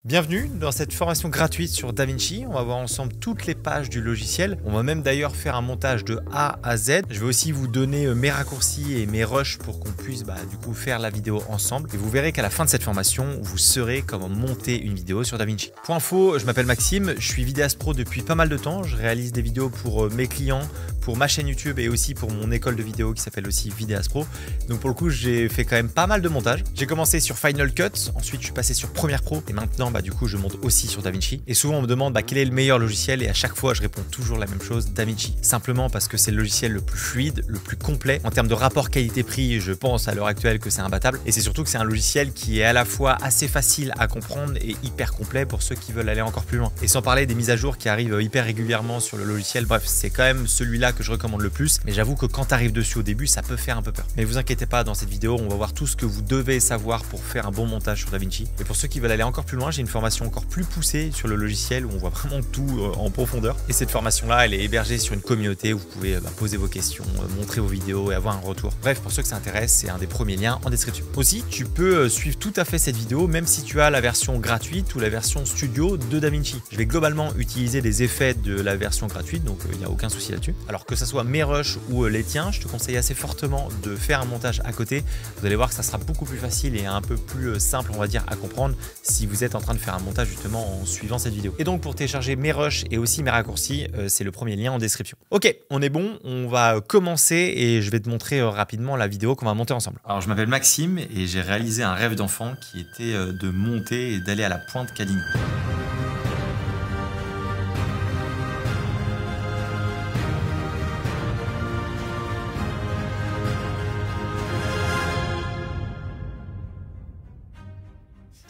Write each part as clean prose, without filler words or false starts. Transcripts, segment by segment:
Bienvenue dans cette formation gratuite sur DaVinci. On va voir ensemble toutes les pages du logiciel. On va même d'ailleurs faire un montage de A à Z. Je vais aussi vous donner mes raccourcis et mes rushs pour qu'on puisse du coup faire la vidéo ensemble. Et vous verrez qu'à la fin de cette formation, vous saurez comment monter une vidéo sur DaVinci. Pour info, je m'appelle Maxime, je suis vidéaste pro depuis pas mal de temps. Je réalise des vidéos pour mes clients, pour ma chaîne YouTube et aussi pour mon école de vidéo qui s'appelle aussi Vidéaste Pro. Donc pour le coup, j'ai fait quand même pas mal de montage. J'ai commencé sur Final Cut, ensuite je suis passé sur Premiere Pro et maintenant du coup je monte aussi sur DaVinci. Et souvent on me demande quel est le meilleur logiciel et à chaque fois je réponds toujours la même chose, DaVinci. Simplement parce que c'est le logiciel le plus fluide, le plus complet. En termes de rapport qualité-prix, je pense à l'heure actuelle que c'est imbattable. Et c'est surtout que c'est un logiciel qui est à la fois assez facile à comprendre et hyper complet pour ceux qui veulent aller encore plus loin. Et sans parler des mises à jour qui arrivent hyper régulièrement sur le logiciel. Bref, c'est quand même celui-là que je recommande le plus. Mais j'avoue que quand tu arrives dessus au début, ça peut faire un peu peur. Mais vous inquiétez pas, dans cette vidéo, on va voir tout ce que vous devez savoir pour faire un bon montage sur DaVinci. Et pour ceux qui veulent aller encore plus loin, j'ai une formation encore plus poussée sur le logiciel où on voit vraiment tout en profondeur. Et cette formation-là, elle est hébergée sur une communauté où vous pouvez poser vos questions, montrer vos vidéos et avoir un retour. Bref, pour ceux que ça intéresse, c'est un des premiers liens en description. Aussi, tu peux suivre tout à fait cette vidéo même si tu as la version gratuite ou la version studio de DaVinci. Je vais globalement utiliser les effets de la version gratuite, donc il n'y a aucun souci là-dessus. Alors que ça soit mes rushs ou les tiens, je te conseille assez fortement de faire un montage à côté. Vous allez voir que ça sera beaucoup plus facile et un peu plus simple, on va dire, à comprendre si vous êtes en train de faire un montage justement en suivant cette vidéo. Et donc pour télécharger mes rushs et aussi mes raccourcis, c'est le premier lien en description. Ok, on est bon, on va commencer et je vais te montrer rapidement la vidéo qu'on va monter ensemble. Alors je m'appelle Maxime et j'ai réalisé un rêve d'enfant qui était de monter et d'aller à la pointe Cadignan.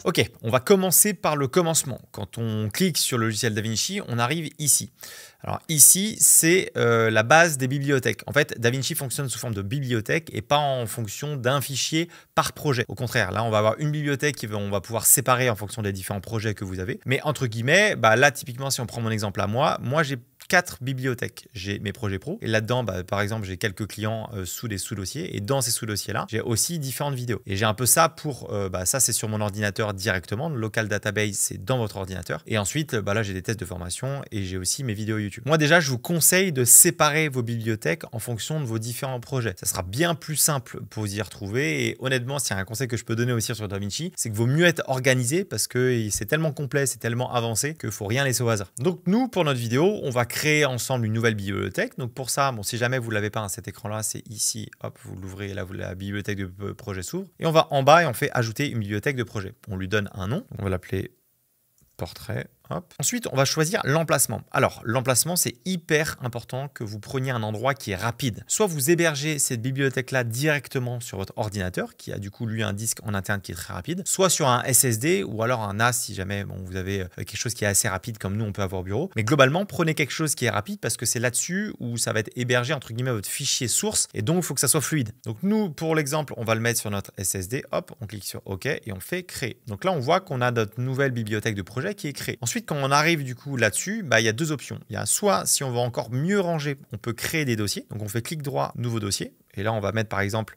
Ok, on va commencer par le commencement. Quand on clique sur le logiciel DaVinci, on arrive ici. Alors ici, c'est la base des bibliothèques. En fait, DaVinci fonctionne sous forme de bibliothèque et pas en fonction d'un fichier par projet. Au contraire, là, on va avoir une bibliothèque on va pouvoir séparer en fonction des différents projets que vous avez. Mais entre guillemets, là, typiquement, si on prend mon exemple à moi j'ai 4 bibliothèques. J'ai mes projets pro et là-dedans, par exemple, j'ai quelques clients sous des sous-dossiers et dans ces sous-dossiers-là, j'ai aussi différentes vidéos. Et j'ai un peu ça pour, ça c'est sur mon ordinateur directement, le local database c'est dans votre ordinateur. Et ensuite, là j'ai des tests de formation et j'ai aussi mes vidéos YouTube. Moi déjà, je vous conseille de séparer vos bibliothèques en fonction de vos différents projets. Ça sera bien plus simple pour vous y retrouver et honnêtement, s'il y a un conseil que je peux donner aussi sur DaVinci, c'est que vaut mieux être organisé parce que c'est tellement complet, c'est tellement avancé qu'il ne faut rien laisser au hasard. Donc nous, pour notre vidéo, on va créer ensemble une nouvelle bibliothèque. Donc pour ça, si jamais vous ne l'avez pas, cet écran-là, c'est ici, hop, vous l'ouvrez, là, la bibliothèque de projet s'ouvre. Et on va en bas et on fait ajouter une bibliothèque de projet. On lui donne un nom, on va l'appeler portrait. Hop. Ensuite, on va choisir l'emplacement. Alors, l'emplacement, c'est hyper important que vous preniez un endroit qui est rapide. Soit vous hébergez cette bibliothèque-là directement sur votre ordinateur, qui a du coup, lui, un disque en interne qui est très rapide, soit sur un SSD ou alors un NAS si jamais vous avez quelque chose qui est assez rapide comme nous, on peut avoir au bureau. Mais globalement, prenez quelque chose qui est rapide parce que c'est là-dessus où ça va être hébergé, entre guillemets, votre fichier source et donc, il faut que ça soit fluide. Donc, nous, pour l'exemple, on va le mettre sur notre SSD. Hop, on clique sur OK et on fait créer. Donc là, on voit qu'on a notre nouvelle bibliothèque de projet qui est créée. Ensuite, quand on arrive du coup là-dessus, il y a deux options. Il y a soit, si on veut encore mieux ranger, on peut créer des dossiers. Donc on fait clic droit, nouveau dossier. Et là, on va mettre par exemple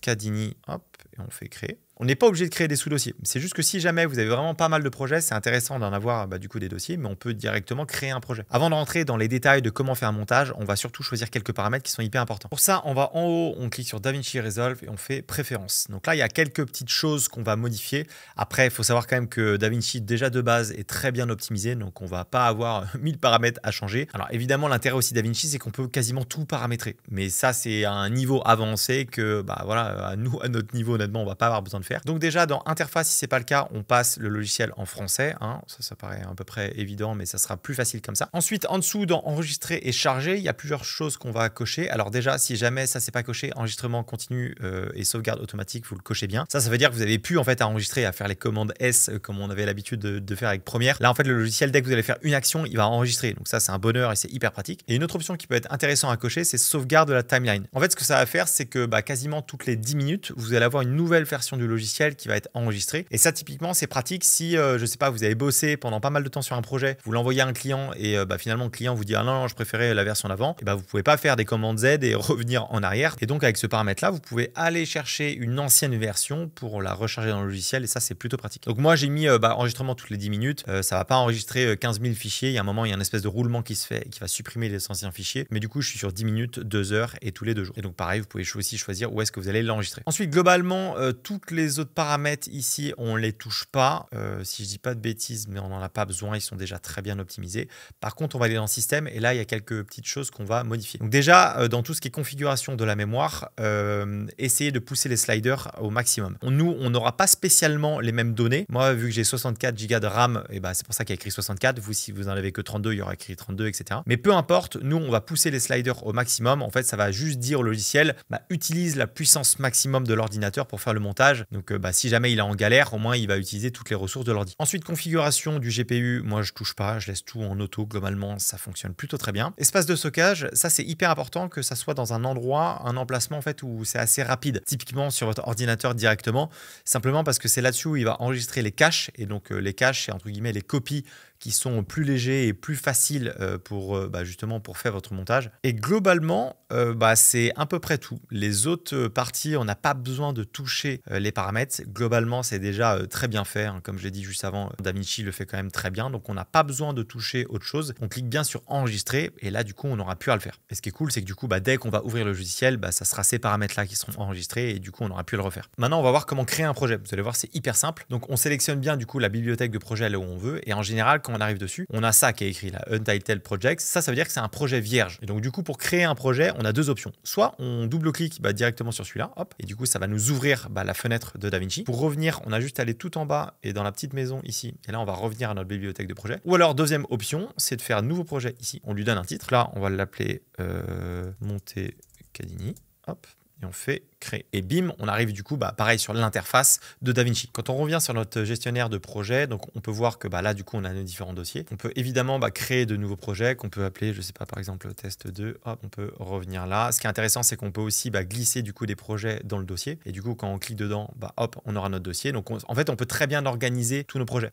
Cadignan, hop, et on fait créer. On n'est pas obligé de créer des sous-dossiers. C'est juste que si jamais vous avez vraiment pas mal de projets, c'est intéressant d'en avoir du coup des dossiers, mais on peut directement créer un projet. Avant de rentrer dans les détails de comment faire un montage, on va surtout choisir quelques paramètres qui sont hyper importants. Pour ça, on va en haut, on clique sur DaVinci Resolve et on fait préférences. Donc là, il y a quelques petites choses qu'on va modifier. Après, il faut savoir quand même que DaVinci, déjà de base, est très bien optimisé, donc on va pas avoir 1000 paramètres à changer. Alors évidemment, l'intérêt aussi DaVinci, c'est qu'on peut quasiment tout paramétrer. Mais ça, c'est à un niveau avancé que, à notre niveau, honnêtement, on va pas avoir besoin de faire. Donc déjà, dans interface, si c'est pas le cas, on passe le logiciel en français. Ça paraît à peu près évident, mais ça sera plus facile comme ça. Ensuite, en dessous, dans enregistrer et charger, il y a plusieurs choses qu'on va cocher. Alors déjà, si jamais ça c'est pas coché, enregistrement continu et sauvegarde automatique, vous le cochez bien. Ça veut dire que vous avez pu en fait à enregistrer, à faire les commandes S comme on avait l'habitude de faire avec Premiere. Là, en fait, le logiciel, dès que vous allez faire une action, il va enregistrer. Donc ça, c'est un bonheur et c'est hyper pratique. Et une autre option qui peut être intéressante à cocher, c'est sauvegarde de la timeline. En fait, ce que ça va faire, c'est que quasiment toutes les 10 minutes, vous allez avoir une nouvelle version du logiciel logiciel qui va être enregistré. Et ça, typiquement, c'est pratique si, je sais pas, vous avez bossé pendant pas mal de temps sur un projet, vous l'envoyez à un client et finalement le client vous dit ah non, je préférais la version d'avant, et vous pouvez pas faire des commandes Z et revenir en arrière. Et donc avec ce paramètre-là, vous pouvez aller chercher une ancienne version pour la recharger dans le logiciel et ça, c'est plutôt pratique. Donc moi, j'ai mis enregistrement toutes les 10 minutes. Ça va pas enregistrer 15 000 fichiers. Il y a un moment, il y a une espèce de roulement qui se fait et qui va supprimer les anciens fichiers. Mais du coup, je suis sur 10 minutes, 2 heures et tous les 2 jours. Et donc pareil, vous pouvez aussi choisir où est-ce que vous allez l'enregistrer. Ensuite, globalement, toutes les autres paramètres ici, on les touche pas. Si je dis pas de bêtises, mais on n'en a pas besoin, ils sont déjà très bien optimisés. Par contre, on va aller dans système et là, il y a quelques petites choses qu'on va modifier. Donc déjà, dans tout ce qui est configuration de la mémoire, essayez de pousser les sliders au maximum. Nous, on n'aura pas spécialement les mêmes données. Moi, vu que j'ai 64 Go de RAM, c'est pour ça qu'il y a écrit 64. Vous, si vous n'en avez que 32, il y aura écrit 32, etc. Mais peu importe, nous, on va pousser les sliders au maximum. En fait, ça va juste dire au logiciel, utilise la puissance maximum de l'ordinateur pour faire le montage. Donc, si jamais il est en galère, au moins, il va utiliser toutes les ressources de l'ordi. Ensuite, configuration du GPU. Moi, je touche pas. Je laisse tout en auto. Globalement, ça fonctionne plutôt très bien. Espace de stockage, ça, c'est hyper important que ça soit dans un endroit, un emplacement, en fait, où c'est assez rapide. Typiquement, sur votre ordinateur directement, simplement parce que c'est là-dessus où il va enregistrer les caches. Et donc, les caches, c'est entre guillemets les copies qui sont plus légers et plus faciles justement pour faire votre montage. Et globalement, c'est à peu près tout. Les autres parties, on n'a pas besoin de toucher les paramètres. Globalement, c'est déjà très bien fait. Comme je l'ai dit juste avant, DaVinci le fait quand même très bien. Donc, on n'a pas besoin de toucher autre chose. On clique bien sur enregistrer et là, du coup, on n'aura plus à le faire. Et ce qui est cool, c'est que du coup, dès qu'on va ouvrir le logiciel, ça sera ces paramètres-là qui seront enregistrés et du coup, on n'aura plus à le refaire. Maintenant, on va voir comment créer un projet. Vous allez voir, c'est hyper simple. Donc, on sélectionne bien du coup la bibliothèque de projet là où on veut et en général, quand on arrive dessus, on a ça qui est écrit là, Untitled Project. Ça veut dire que c'est un projet vierge. Et donc, du coup, pour créer un projet, on a deux options. Soit on double-clique directement sur celui-là, hop, et du coup, ça va nous ouvrir la fenêtre de DaVinci. Pour revenir, on a juste à aller tout en bas et dans la petite maison ici. Et là, on va revenir à notre bibliothèque de projet. Ou alors, deuxième option, c'est de faire un nouveau projet ici. On lui donne un titre. Là, on va l'appeler Monte Cadini. Hop. Et on fait créer. Et bim, on arrive du coup, pareil sur l'interface de DaVinci. Quand on revient sur notre gestionnaire de projet, donc on peut voir que là, du coup, on a nos différents dossiers. On peut évidemment créer de nouveaux projets qu'on peut appeler, je sais pas, par exemple, test 2. Hop, on peut revenir là. Ce qui est intéressant, c'est qu'on peut aussi glisser du coup des projets dans le dossier. Et du coup, quand on clique dedans, hop, on aura notre dossier. Donc, en fait, on peut très bien organiser tous nos projets.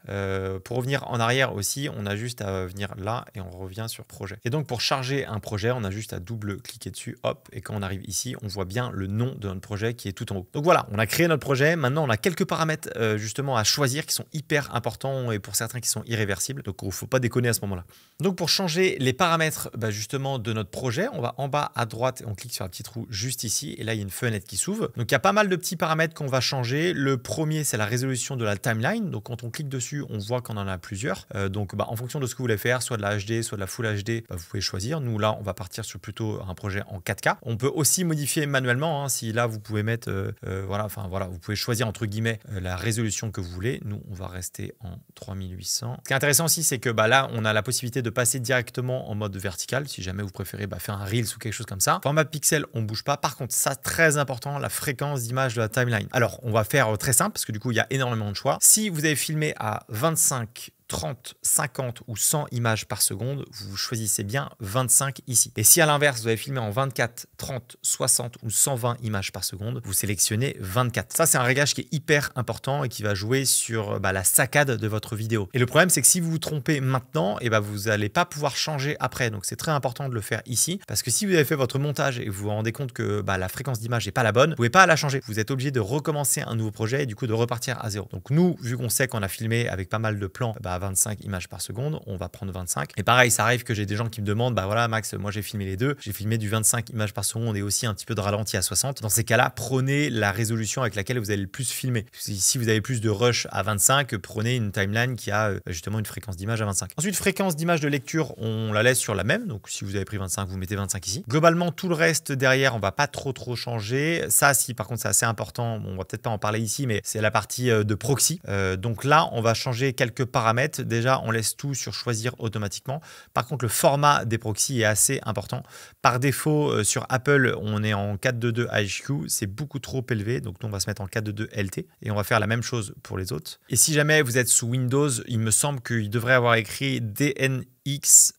Pour revenir en arrière aussi, on a juste à venir là et on revient sur projet. Et donc, pour charger un projet, on a juste à double-cliquer dessus, hop. Et quand on arrive ici, on voit bien le nom de notre projet qui est tout en haut. Donc voilà, on a créé notre projet. Maintenant, on a quelques paramètres justement à choisir qui sont hyper importants et pour certains qui sont irréversibles. Donc, il ne faut pas déconner à ce moment-là. Donc, pour changer les paramètres justement de notre projet, on va en bas à droite et on clique sur la petite roue juste ici. Et là, il y a une fenêtre qui s'ouvre. Donc, il y a pas mal de petits paramètres qu'on va changer. Le premier, c'est la résolution de la timeline. Donc, quand on clique dessus, on voit qu'on en a plusieurs. En fonction de ce que vous voulez faire, soit de la HD, soit de la Full HD, vous pouvez choisir. Nous, là, on va partir sur plutôt un projet en 4K. On peut aussi modifier manuellement. Si là, vous pouvez mettre, vous pouvez choisir entre guillemets la résolution que vous voulez. Nous, on va rester en 3800. Ce qui est intéressant aussi, c'est que là, on a la possibilité de passer directement en mode vertical. Si jamais vous préférez faire un Reels ou quelque chose comme ça. Format pixel, on ne bouge pas. Par contre, ça, très important, la fréquence d'image de la timeline. Alors, on va faire très simple parce que du coup, il y a énormément de choix. Si vous avez filmé à 25, 30, 50 ou 100 images par seconde, vous choisissez bien 25 ici. Et si à l'inverse, vous avez filmé en 24, 30, 60 ou 120 images par seconde, vous sélectionnez 24. Ça, c'est un réglage qui est hyper important et qui va jouer sur la saccade de votre vidéo. Et le problème, c'est que si vous vous trompez maintenant, vous n'allez pas pouvoir changer après. Donc, c'est très important de le faire ici parce que si vous avez fait votre montage et que vous vous rendez compte que la fréquence d'image n'est pas la bonne, vous ne pouvez pas la changer. Vous êtes obligé de recommencer un nouveau projet et du coup de repartir à zéro. Donc, nous, vu qu'on sait qu'on a filmé avec pas mal de plans, 25 images par seconde, on va prendre 25. Et pareil, ça arrive que j'ai des gens qui me demandent, voilà Max, moi j'ai filmé les deux, j'ai filmé du 25 images par seconde et aussi un petit peu de ralenti à 60. Dans ces cas-là, prenez la résolution avec laquelle vous allez le plus filmer. Si vous avez plus de rush à 25, prenez une timeline qui a justement une fréquence d'image à 25. Ensuite, fréquence d'image de lecture, on la laisse sur la même. Donc si vous avez pris 25, vous mettez 25 ici. Globalement, tout le reste derrière, on va pas trop changer. Ça, si par contre c'est assez important, on va peut-être pas en parler ici, mais c'est la partie de proxy. Donc là, on va changer quelques paramètres. Déjà, on laisse tout sur choisir automatiquement. Par contre, le format des proxys est assez important. Par défaut, sur Apple, on est en 422 HQ. C'est beaucoup trop élevé. Donc, nous, on va se mettre en 422 LT. Et on va faire la même chose pour les autres. Et si jamais vous êtes sous Windows, il me semble qu'il devrait avoir écrit DNI DNXHRHQX.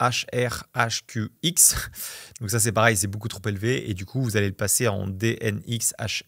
Donc ça c'est pareil, c'est beaucoup trop élevé et du coup vous allez le passer en DNXHRLB.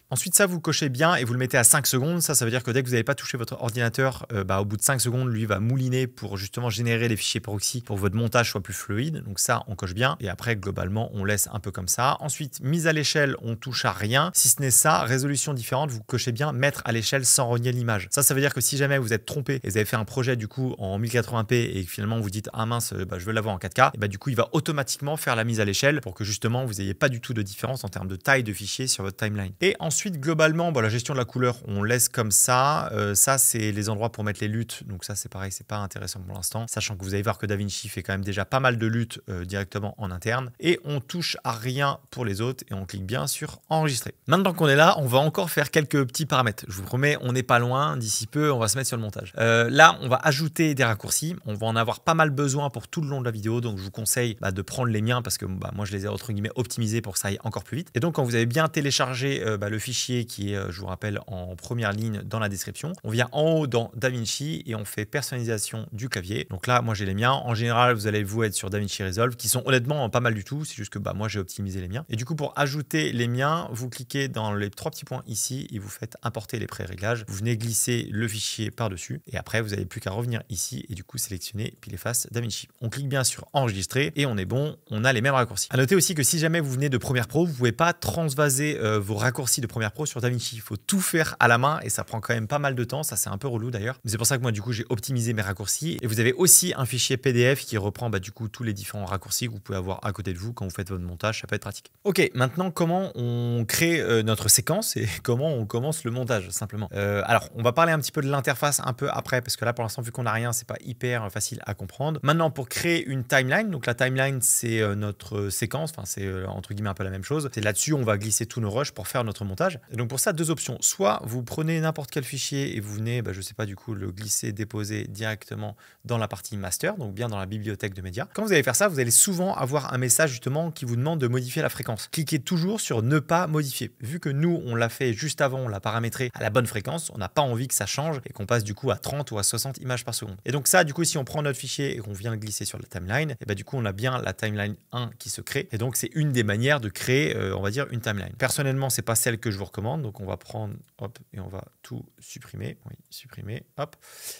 Ensuite ça vous cochez bien et vous le mettez à 5 secondes. Ça veut dire que dès que vous n'avez pas touché votre ordinateur, au bout de 5 secondes, lui va mouliner pour justement générer les fichiers proxy pour que votre montage soit plus fluide. Donc ça on coche bien et après globalement on laisse un peu comme ça. Ensuite mise à l'échelle, on touche à rien. Si ce n'est ça, résolution différente, vous cochez bien mettre à l'échelle sans renier l'image. Ça veut dire que si jamais vous êtes trompé et vous avez fait un projet du coup en 1080p et que finalement vous dites ah mince je veux l'avoir en 4K, et du coup il va automatiquement faire la mise à l'échelle pour que justement vous n'ayez pas du tout de différence en termes de taille de fichier sur votre timeline. Et ensuite globalement la gestion de la couleur on laisse comme ça. Ça c'est les endroits pour mettre les luttes, donc ça c'est pareil, c'est pas intéressant pour l'instant, sachant que vous allez voir que DaVinci fait quand même déjà pas mal de luttes directement en interne. Et on touche à rien pour les autres et on clique bien sur enregistrer. Maintenant qu'on est là, on va encore faire quelques petits paramètres. Je vous promets, on n'est pas loin, d'ici peu on va se mettre sur le montage. Là on va ajouter des raccourcis, on va en avoir pas mal besoin pour tout le long de la vidéo, donc je vous conseille de prendre les miens parce que moi je les ai entre guillemets optimisés pour que ça aille encore plus vite. Et donc quand vous avez bien téléchargé le fichier qui est, je vous rappelle, en première ligne dans la description, on vient en haut dans DaVinci et on fait personnalisation du clavier. Donc là moi j'ai les miens, en général vous allez vous être sur DaVinci Resolve qui sont honnêtement pas mal du tout, c'est juste que moi j'ai optimisé les miens. Et du coup pour ajouter les miens, vous cliquez dans les 3 petits points ici et vous faites importer les pré-réglages, vous venez glisser le fichier par-dessus et après vous n'avez plus qu'à revenir ici et du coup sélectionner pile et face DaVinci. On clique bien sur enregistrer et on est bon, on a les mêmes raccourcis. À noter aussi que si jamais vous venez de Premiere Pro, vous ne pouvez pas transvaser vos raccourcis de Premiere Pro sur DaVinci. Il faut tout faire à la main et ça prend quand même pas mal de temps, ça c'est un peu relou d'ailleurs. Mais c'est pour ça que moi du coup j'ai optimisé mes raccourcis et vous avez aussi un fichier PDF qui reprend du coup tous les différents raccourcis que vous pouvez avoir à côté de vous quand vous faites votre montage, ça peut être pratique. Ok, maintenant comment on crée notre séquence et comment on commence le montage simplement. Alors on va parler un petit peu de l'interface un peu après parce que là pour l'instant vu qu'on n'a rien, c'est pas hyper facile à comprendre. Maintenant pour créer une timeline, donc la timeline c'est notre séquence, enfin c'est entre guillemets un peu la même chose. C'est là-dessus on va glisser tous nos rushs pour faire notre montage. Et donc pour ça deux options, soit vous prenez n'importe quel fichier et vous venez, je sais pas du coup le glisser, déposer directement dans la partie master, donc bien dans la bibliothèque de médias. Quand vous allez faire ça, vous allez souvent avoir un message justement qui vous demande de modifier la fréquence. Cliquez toujours sur ne pas modifier. Vu que nous on l'a fait juste avant, on l'a paramétré à la bonne fréquence, on n'a pas envie que ça change et qu'on passe du coup à 30 ou à 60 images par seconde. Et donc ça du coup si on prend notre fichier et qu'on vient le glisser sur la timeline, et du coup on a bien la timeline 1 qui se crée et donc c'est une des manières de créer on va dire une timeline. Personnellement c'est pas celle que je vous recommande, donc on va prendre hop et on va tout supprimer, oui supprimer, hop.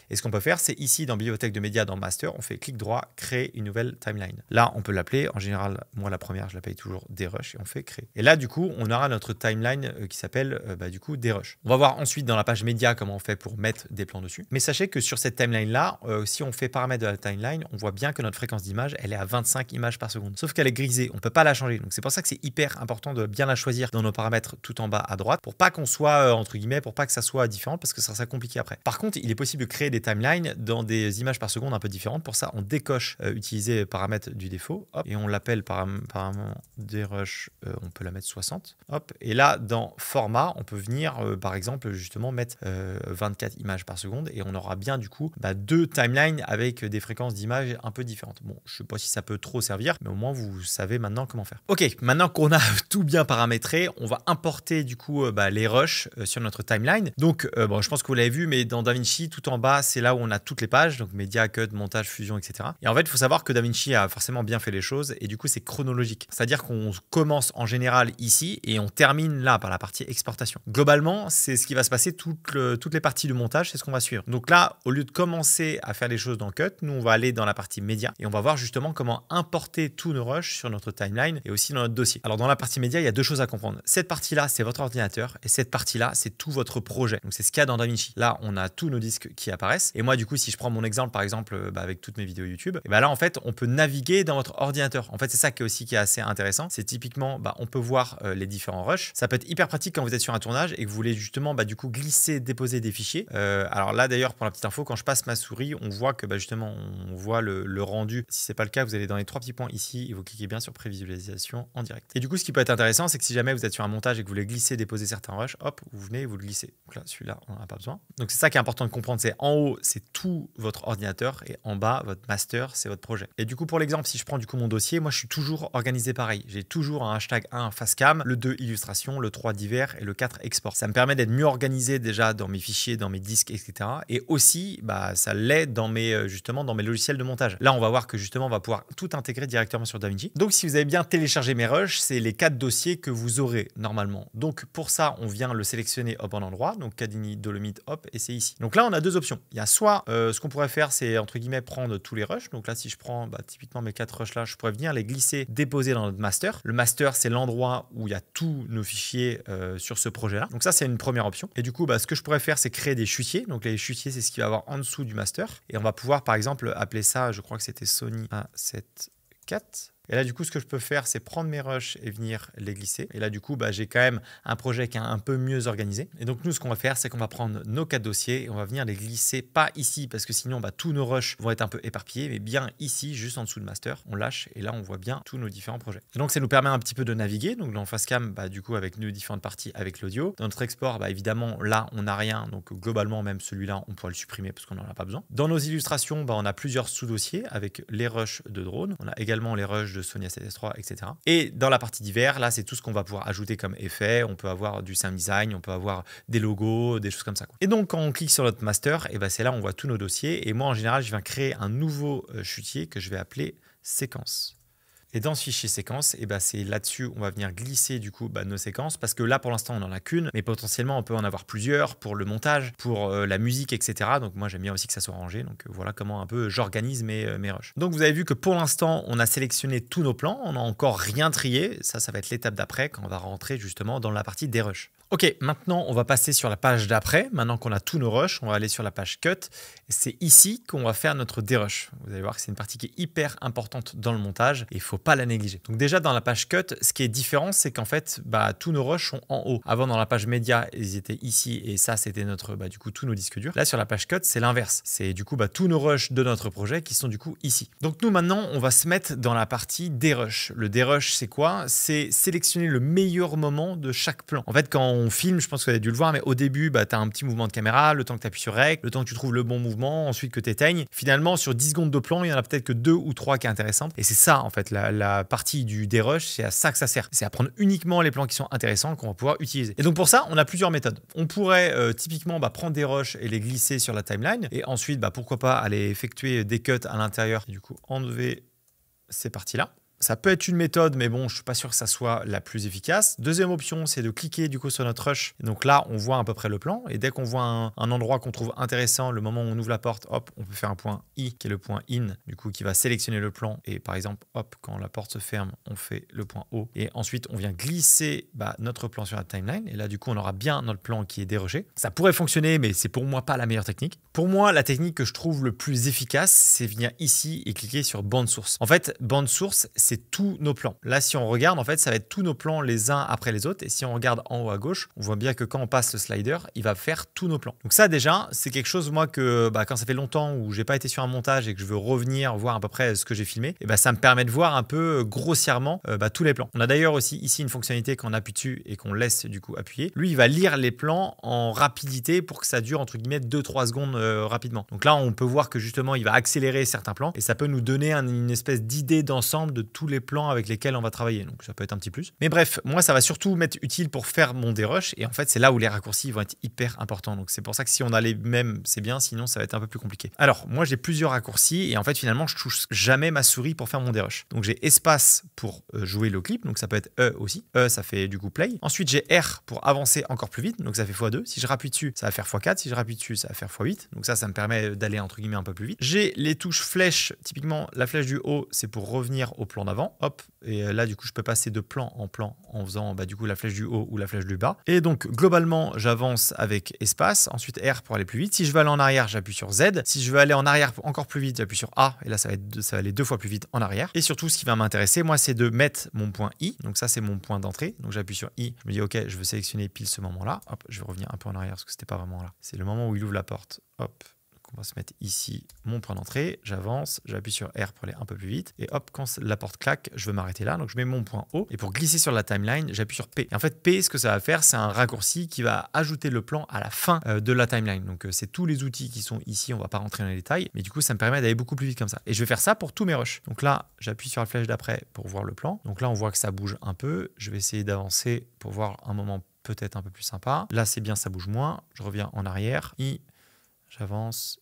Et ce qu'on peut faire c'est ici dans bibliothèque de médias dans master, on fait clic droit, créer une nouvelle timeline. Là on peut l'appeler, en général moi la première je l'appelle toujours DRush et on fait créer. Et là du coup on aura notre timeline qui s'appelle du coup DRush. On va voir ensuite dans la page média comment on fait pour mettre des plans dessus. Mais sachez que sur cette timeline là, si on fait paramètre de la timeline, on voit bien que notre fréquence d'image elle est à 25 images par seconde. Sauf qu'elle est grisée, on peut pas la changer. Donc c'est pour ça que c'est hyper important de bien la choisir dans nos paramètres tout en bas à droite pour pas qu'on soit entre guillemets, pour pas que ça soit différent parce que ça sera compliqué après. Par contre il est possible de créer des timelines dans des images par seconde un peu différentes. Pour ça on décoche utiliser paramètre du défaut hop, et on l'appelle apparemment DRush, on peut la mettre 60 hop, et là dans format on peut venir par exemple justement mettre 24 images par seconde et on aura bien du coup deux timelines avec des fréquences d'images un peu différentes. Bon je sais pas si ça peut trop servir mais au moins vous savez maintenant comment faire. Ok, maintenant qu'on a tout bien paramétré, on va importer du coup les rushs sur notre timeline. Donc je pense que vous l'avez vu, mais dans DaVinci tout en bas c'est là où on a toutes les pages, donc média, cut, montage, fusion, etc. Et en fait il faut savoir que DaVinci a forcément bien fait les choses et du coup c'est chronologique, c'est-à-dire qu'on commence en général ici et on termine là par la partie exportation. Globalement c'est ce qui va se passer toutes les parties du montage, c'est ce qu'on va suivre. Donc là au lieu de commencer à faire les choses dans cut, nous on va aller dans la partie média et on va voir justement comment importer tous nos rushs sur notre timeline et aussi dans notre dossier. Alors dans la partie média il y a deux choses à comprendre. Cette partie là c'est votre ordinateur et cette partie là c'est tout votre projet. Donc c'est ce qu'il y a dans DaVinci. Là on a tous nos disques qui apparaissent et moi du coup si je prends mon exemple par exemple avec toutes mes vidéos YouTube, et là en fait on peut naviguer dans votre ordinateur. En fait c'est ça qui est assez intéressant, c'est typiquement on peut voir les différents rushs. Ça peut être hyper pratique quand vous êtes sur un tournage et que vous voulez justement du coup glisser, déposer des fichiers. Alors là d'ailleurs pour la petite info, quand je passe ma souris on voit que justement on voit le rendu. Si c'est pas le cas, vous allez dans les 3 petits points ici et vous cliquez bien sur prévisualisation en direct. Et du coup ce qui peut être intéressant c'est que si jamais vous êtes sur un montage et que vous voulez glisser, déposer certains rushs, hop vous venez et vous le glissez. Donc là celui-là on n'en a pas besoin. Donc c'est ça qui est important de comprendre, c'est en haut c'est tout votre ordinateur et en bas votre master c'est votre projet. Et du coup pour l'exemple si je prends du coup mon dossier, moi je suis toujours organisé pareil. J'ai toujours un hashtag 1 facecam, le 2 illustration, le 3 divers et le 4 export. Ça me permet d'être mieux organisé déjà dans mes fichiers, dans mes disques, etc. Et aussi ça l'est dans mes justement dans mes logiciels de montage. Là, on va voir que justement, on va pouvoir tout intégrer directement sur DaVinci. Donc, si vous avez bien téléchargé mes rushs, c'est les 4 dossiers que vous aurez normalement. Donc, pour ça, on vient le sélectionner au bon endroit. Donc, Cadiny, Dolomite, hop, et c'est ici. Donc là, on a 2 options. Il y a soit ce qu'on pourrait faire, c'est entre guillemets prendre tous les rushs. Donc là, si je prends typiquement mes 4 rushs là, je pourrais venir les glisser, déposer dans notre master. Le master, c'est l'endroit où il y a tous nos fichiers sur ce projet-là. Donc ça, c'est une première option. Et du coup, ce que je pourrais faire, c'est créer des chutiers. Donc les chutiers, c'est ce qu'il va y avoir en dessous du master. Et on va pouvoir, par exemple, appeler ça, je crois que c'était Sony A74. Et là, du coup, ce que je peux faire, c'est prendre mes rushs et venir les glisser. Et là, du coup, j'ai quand même un projet qui est un peu mieux organisé. Et donc, nous, ce qu'on va faire, c'est qu'on va prendre nos 4 dossiers et on va venir les glisser, pas ici, parce que sinon, tous nos rushs vont être un peu éparpillés, mais bien ici, juste en dessous de master. On lâche et là, on voit bien tous nos différents projets. Et donc, ça nous permet un petit peu de naviguer. Donc, dans Facecam, du coup, avec nos différentes parties, avec l'audio. Dans notre export, évidemment, là, on n'a rien. Donc, globalement, même celui-là, on pourra le supprimer parce qu'on n'en a pas besoin. Dans nos illustrations, on a plusieurs sous-dossiers avec les rushs de drone. On a également les rushs de Sony A7S3, etc. Et dans la partie divers, là, c'est tout ce qu'on va pouvoir ajouter comme effet. On peut avoir du sound design, on peut avoir des logos, des choses comme ça, quoi. Et donc, quand on clique sur notre master, et c'est là où on voit tous nos dossiers. Et moi, en général, je viens créer un nouveau chutier que je vais appeler séquence. Et dans ce fichier séquence, c'est là-dessus on va venir glisser du coup nos séquences parce que là pour l'instant on n'en a qu'une, mais potentiellement on peut en avoir plusieurs pour le montage, pour la musique, etc. Donc moi j'aime bien aussi que ça soit rangé. Donc voilà comment un peu j'organise mes rushs. Donc vous avez vu que pour l'instant on a sélectionné tous nos plans, on n'a encore rien trié. Ça va être l'étape d'après quand on va rentrer justement dans la partie des rushs. Ok, maintenant on va passer sur la page d'après. Maintenant qu'on a tous nos rushs, on va aller sur la page cut. C'est ici qu'on va faire notre dérush. Vous allez voir que c'est une partie qui est hyper importante dans le montage et il ne faut pas la négliger. Donc déjà dans la page cut, ce qui est différent, c'est qu'en fait, tous nos rushs sont en haut. Avant dans la page média, ils étaient ici et ça c'était notre, du coup tous nos disques durs. Là sur la page cut, c'est l'inverse. C'est du coup tous nos rushs de notre projet qui sont du coup ici. Donc nous maintenant, on va se mettre dans la partie dérush. Le dérush, c'est quoi? C'est sélectionner le meilleur moment de chaque plan. En fait, quand on filme, je pense que vous avez dû le voir, mais au début, tu as un petit mouvement de caméra, le temps que tu appuies sur Rec, le temps que tu trouves le bon mouvement, ensuite que tu éteignes. Finalement, sur 10 secondes de plan, il y en a peut-être que 2 ou 3 qui est intéressantes. Et c'est ça, en fait, la partie du dérush, c'est à ça que ça sert. C'est à prendre uniquement les plans qui sont intéressants qu'on va pouvoir utiliser. Et donc pour ça, on a plusieurs méthodes. On pourrait typiquement prendre des rushs et les glisser sur la timeline. Et ensuite, pourquoi pas aller effectuer des cuts à l'intérieur. Et du coup, enlever ces parties-là. Ça peut être une méthode, mais bon, je ne suis pas sûr que ça soit la plus efficace. Deuxième option, c'est de cliquer du coup sur notre rush. Et donc là, on voit à peu près le plan. Et dès qu'on voit un endroit qu'on trouve intéressant, le moment où on ouvre la porte, hop, on peut faire un point I, qui est le point in, du coup, qui va sélectionner le plan. Et par exemple, hop, quand la porte se ferme, on fait le point O. Et ensuite, on vient glisser notre plan sur la timeline. Et là, du coup, on aura bien notre plan qui est dérushé. Ça pourrait fonctionner, mais c'est pour moi pas la meilleure technique. Pour moi, la technique que je trouve le plus efficace, c'est venir ici et cliquer sur bande source. En fait, bande source, c'est tous nos plans. Là, si on regarde, en fait, ça va être tous nos plans les uns après les autres. Et si on regarde en haut à gauche, on voit bien que quand on passe le slider, il va faire tous nos plans. Donc ça, déjà, c'est quelque chose, moi, que quand ça fait longtemps où j'ai pas été sur un montage et que je veux revenir voir à peu près ce que j'ai filmé, et ça me permet de voir un peu grossièrement tous les plans. On a d'ailleurs aussi ici une fonctionnalité quand on appuie dessus et qu'on laisse du coup appuyer. Lui, il va lire les plans en rapidité pour que ça dure entre guillemets 2-3 secondes rapidement. Donc là, on peut voir que justement, il va accélérer certains plans et ça peut nous donner une espèce d'idée d'ensemble de tous les plans avec lesquels on va travailler. Donc ça peut être un petit plus. Mais bref, moi, ça va surtout m'être utile pour faire mon dérush et en fait, c'est là où les raccourcis vont être hyper importants. Donc c'est pour ça que si on a les mêmes, c'est bien, sinon ça va être un peu plus compliqué. Alors, moi, j'ai plusieurs raccourcis et en fait, finalement, je touche jamais ma souris pour faire mon dérush. Donc j'ai espace pour jouer le clip, donc ça peut être E aussi. E, ça fait du coup play. Ensuite, j'ai R pour avancer encore plus vite, donc ça fait x2. Si je rappuie dessus, ça va faire x4. Si je rappuie dessus, ça va faire x8. Donc ça me permet d'aller entre guillemets un peu plus vite. J'ai les touches flèches. Typiquement, la flèche du haut, c'est pour revenir au plan d'avant. Hop. Et là, du coup, je peux passer de plan en faisant du coup la flèche du haut ou la flèche du bas. Et donc, globalement, j'avance avec espace. Ensuite, R pour aller plus vite. Si je veux aller en arrière, j'appuie sur Z. Si je veux aller en arrière encore plus vite, j'appuie sur A. Et là, ça va aller 2 fois plus vite en arrière. Et surtout, ce qui va m'intéresser, moi, c'est de mettre mon point I. Donc ça, c'est mon point d'entrée. Donc j'appuie sur I. Je me dis, OK, je veux sélectionner pile ce moment-là. Hop, je vais revenir un peu en arrière parce que c'était pas vraiment là. C'est le moment où il ouvre la porte. Hop. On va se mettre ici mon point d'entrée, j'avance, j'appuie sur R pour aller un peu plus vite et hop, quand la porte claque, je veux m'arrêter là, donc je mets mon point O et pour glisser sur la timeline, j'appuie sur P. Et en fait, P, ce que ça va faire, c'est un raccourci qui va ajouter le plan à la fin de la timeline. Donc c'est tous les outils qui sont ici, on va pas rentrer dans les détails, mais du coup, ça me permet d'aller beaucoup plus vite comme ça. Et je vais faire ça pour tous mes rushs. Donc là, j'appuie sur la flèche d'après pour voir le plan. Donc là, on voit que ça bouge un peu. Je vais essayer d'avancer pour voir un moment peut-être un peu plus sympa. Là, c'est bien, ça bouge moins. Je reviens en arrière. J'avance.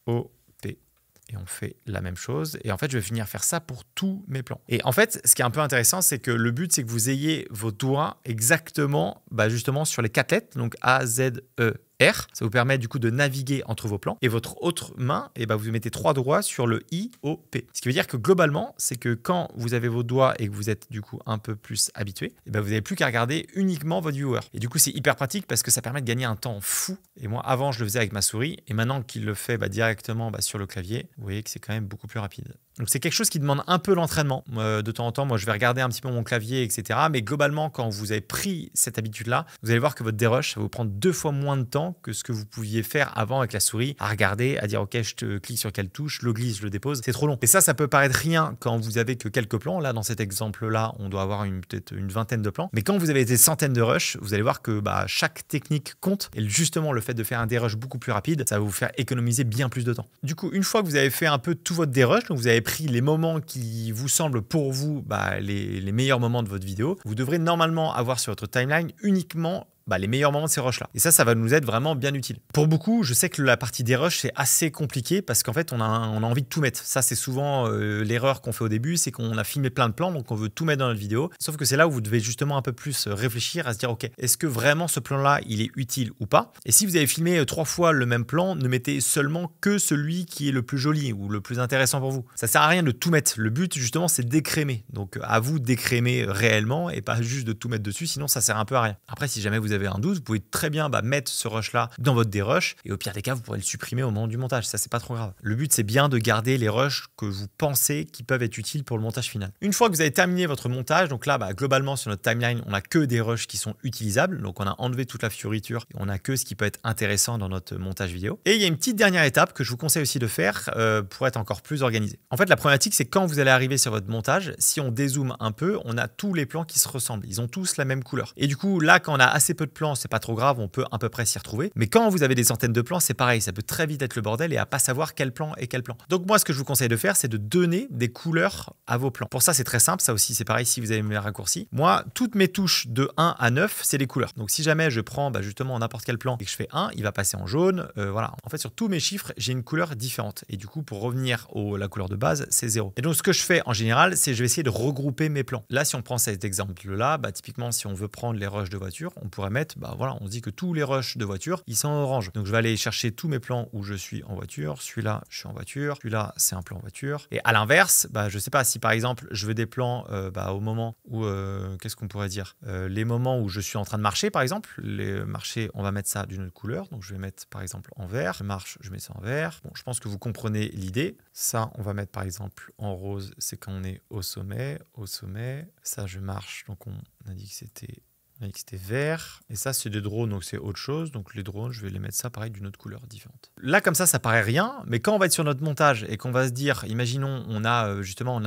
O, et on fait la même chose. Et en fait, je vais venir faire ça pour tous mes plans. Et en fait, ce qui est un peu intéressant, c'est que le but, c'est que vous ayez vos doigts exactement, justement, sur les 4 lettres, donc A, Z, E, R. Ça vous permet du coup de naviguer entre vos plans. Et votre autre main, vous mettez 3 doigts sur le I, O, P. Ce qui veut dire que globalement, c'est que quand vous avez vos doigts et que vous êtes du coup un peu plus habitué, vous n'avez plus qu'à regarder uniquement votre viewer. Et du coup, c'est hyper pratique parce que ça permet de gagner un temps fou. Et moi, avant, je le faisais avec ma souris. Et maintenant qu'il le fait directement sur le clavier, vous voyez que c'est quand même beaucoup plus rapide. Donc c'est quelque chose qui demande un peu l'entraînement. De temps en temps, moi, je vais regarder un petit peu mon clavier, etc. Mais globalement, quand vous avez pris cette habitude-là, vous allez voir que votre dérush, ça va vous prendre 2 fois moins de temps que ce que vous pouviez faire avant avec la souris, à regarder, à dire ok, je te clique sur quelle touche, je le glisse, je le dépose. C'est trop long. Et ça peut paraître rien quand vous avez que quelques plans. Là, dans cet exemple-là, on doit avoir peut-être une vingtaine de plans. Mais quand vous avez des centaines de rushs, vous allez voir que chaque technique compte. Et justement, le fait de faire un dérush beaucoup plus rapide, ça va vous faire économiser bien plus de temps. Du coup, une fois que vous avez fait un peu tout votre dérush, donc vous avez pris les moments qui vous semblent pour vous les meilleurs moments de votre vidéo, vous devrez normalement avoir sur votre timeline uniquement les meilleurs moments de ces rushs là. Et ça va nous être vraiment bien utile. Pour beaucoup, je sais que la partie des rushs, c'est assez compliqué parce qu'en fait, on a envie de tout mettre. Ça, c'est souvent l'erreur qu'on fait au début, c'est qu'on a filmé plein de plans, donc on veut tout mettre dans notre vidéo. Sauf que c'est là où vous devez justement un peu plus réfléchir à se dire, ok, est-ce que vraiment ce plan-là, il est utile ou pas? Et si vous avez filmé 3 fois le même plan, ne mettez seulement que celui qui est le plus joli ou le plus intéressant pour vous. Ça sert à rien de tout mettre. Le but, justement, c'est d'écrémer. Donc, à vous d'écrémer réellement et pas juste de tout mettre dessus, sinon ça sert un peu à rien. Après, si jamais vous avez un doute, vous pouvez très bien mettre ce rush là dans votre dérush et au pire des cas vous pourrez le supprimer au moment du montage, ça c'est pas trop grave. Le but c'est bien de garder les rushs que vous pensez qui peuvent être utiles pour le montage final. Une fois que vous avez terminé votre montage, donc là globalement sur notre timeline on a que des rushs qui sont utilisables, donc on a enlevé toute la fioriture et on a que ce qui peut être intéressant dans notre montage vidéo. Et il y a une petite dernière étape que je vous conseille aussi de faire pour être encore plus organisé. En fait la problématique c'est quand vous allez arriver sur votre montage, si on dézoome un peu, on a tous les plans qui se ressemblent, ils ont tous la même couleur. Et du coup là quand on a assez peu de plans, c'est pas trop grave, on peut à peu près s'y retrouver. Mais quand vous avez des centaines de plans, c'est pareil, ça peut très vite être le bordel et à pas savoir quel plan est quel plan. Donc moi, ce que je vous conseille de faire, c'est de donner des couleurs à vos plans. Pour ça, c'est très simple, ça aussi c'est pareil si vous avez mes raccourcis. Moi, toutes mes touches de 1 à 9, c'est les couleurs. Donc si jamais je prends justement n'importe quel plan et que je fais 1, il va passer en jaune, voilà. En fait, sur tous mes chiffres, j'ai une couleur différente. Et du coup, pour revenir à la couleur de base, c'est 0. Et donc, ce que je fais en général, c'est je vais essayer de regrouper mes plans. Là, si on prend cet exemple-là, typiquement, si on veut prendre les rushs de voiture, on pourrait mettre, voilà, on se dit que tous les rushs de voiture, ils sont en orange. Donc, je vais aller chercher tous mes plans où je suis en voiture. Celui-là, je suis en voiture. Celui-là, c'est un plan en voiture. Et à l'inverse, je sais pas si par exemple, je veux des plans au moment où, qu'est-ce qu'on pourrait dire les moments où je suis en train de marcher, par exemple. Les marchés, on va mettre ça d'une autre couleur. Donc, je vais mettre par exemple en vert. Je marche, je mets ça en vert. Bon, je pense que vous comprenez l'idée. Ça, on va mettre par exemple en rose. C'est quand on est au sommet. Au sommet. Ça, je marche. Donc, on a dit que c'était vert. Et ça, c'est des drones, donc c'est autre chose. Donc les drones, je vais les mettre ça pareil d'une autre couleur différente. Là, comme ça paraît rien. Mais quand on va être sur notre montage et qu'on va se dire, imaginons, on a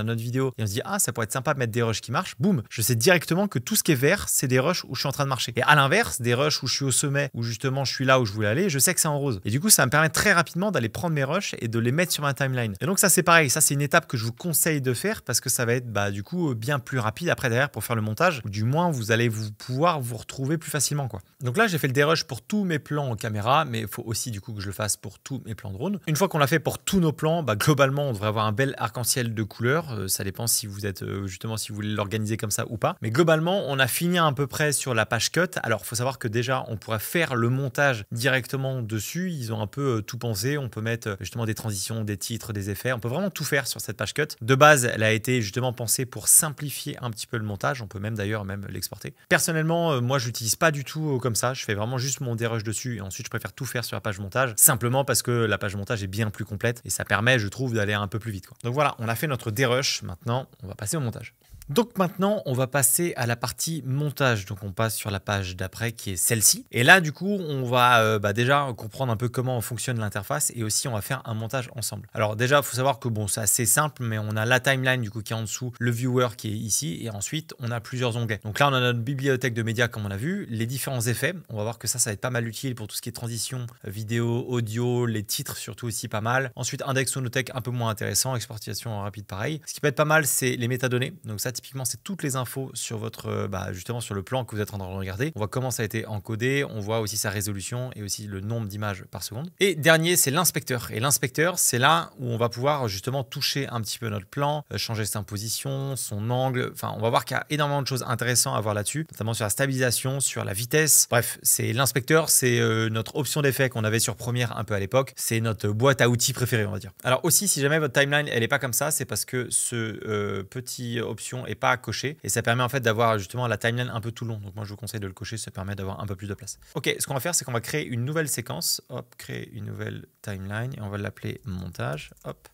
notre vidéo et on se dit, ah, ça pourrait être sympa de mettre des rushs qui marchent. Boum, je sais directement que tout ce qui est vert, c'est des rushs où je suis en train de marcher. Et à l'inverse, des rushs où je suis au sommet, où justement je suis là où je voulais aller, je sais que c'est en rose. Et du coup, ça me permet très rapidement d'aller prendre mes rushs et de les mettre sur ma timeline. Et donc ça, c'est pareil. Ça, c'est une étape que je vous conseille de faire parce que ça va être du coup bien plus rapide après derrière pour faire le montage. Ou du moins, vous allez pouvoir vous retrouver plus facilement, quoi. Donc là, j'ai fait le dérush pour tous mes plans en caméra, mais il faut aussi du coup que je le fasse pour tous mes plans drone. Une fois qu'on l'a fait pour tous nos plans, globalement, on devrait avoir un bel arc-en-ciel de couleurs. Ça dépend si vous êtes justement si vous voulez l'organiser comme ça ou pas. Mais globalement, on a fini à peu près sur la page cut. Alors, il faut savoir que déjà, on pourrait faire le montage directement dessus. Ils ont un peu tout pensé. On peut mettre justement des transitions, des titres, des effets. On peut vraiment tout faire sur cette page cut. De base, elle a été justement pensée pour simplifier un petit peu le montage. On peut même d'ailleurs l'exporter. Personnellement, moi, je l'utilise pas du tout comme ça. Je fais vraiment juste mon dérush dessus et ensuite, je préfère tout faire sur la page montage. Simplement parce que la page montage est bien plus complète et ça permet, je trouve, d'aller un peu plus vite, quoi. Donc voilà, on a fait notre dérush. Maintenant, on va passer au montage. Donc maintenant, on va passer à la partie montage. Donc on passe sur la page d'après qui est celle-ci. Et là, du coup, on va déjà comprendre un peu comment fonctionne l'interface et aussi on va faire un montage ensemble. Alors déjà, il faut savoir que bon, c'est assez simple, mais on a la timeline du coup qui est en dessous, le viewer qui est ici et ensuite on a plusieurs onglets. Donc là, on a notre bibliothèque de médias comme on a vu, les différents effets. On va voir que ça va être pas mal utile pour tout ce qui est transition, vidéo, audio, les titres surtout aussi pas mal. Ensuite, index sonothèque un peu moins intéressant, exportation rapide pareil. Ce qui peut être pas mal, c'est les métadonnées. Donc ça, typiquement, c'est toutes les infos sur votre, justement sur le plan que vous êtes en train de regarder. On voit comment ça a été encodé, on voit aussi sa résolution et aussi le nombre d'images par seconde. Et dernier, c'est l'inspecteur. Et l'inspecteur, c'est là où on va pouvoir justement toucher un petit peu notre plan, changer sa position, son angle. Enfin, on va voir qu'il y a énormément de choses intéressantes à voir là-dessus, notamment sur la stabilisation, sur la vitesse. Bref, c'est l'inspecteur, c'est notre option d'effet qu'on avait sur Premiere un peu à l'époque. C'est notre boîte à outils préférée, on va dire. Alors aussi, si jamais votre timeline, elle n'est pas comme ça, c'est parce que ce petit option n'est pas coché et ça permet en fait d'avoir justement la timeline un peu tout long. Donc moi, je vous conseille de le cocher, ça permet d'avoir un peu plus de place. Ok, ce qu'on va faire, c'est qu'on va créer une nouvelle séquence. Hop, créer une nouvelle timeline et on va l'appeler montage. Hop.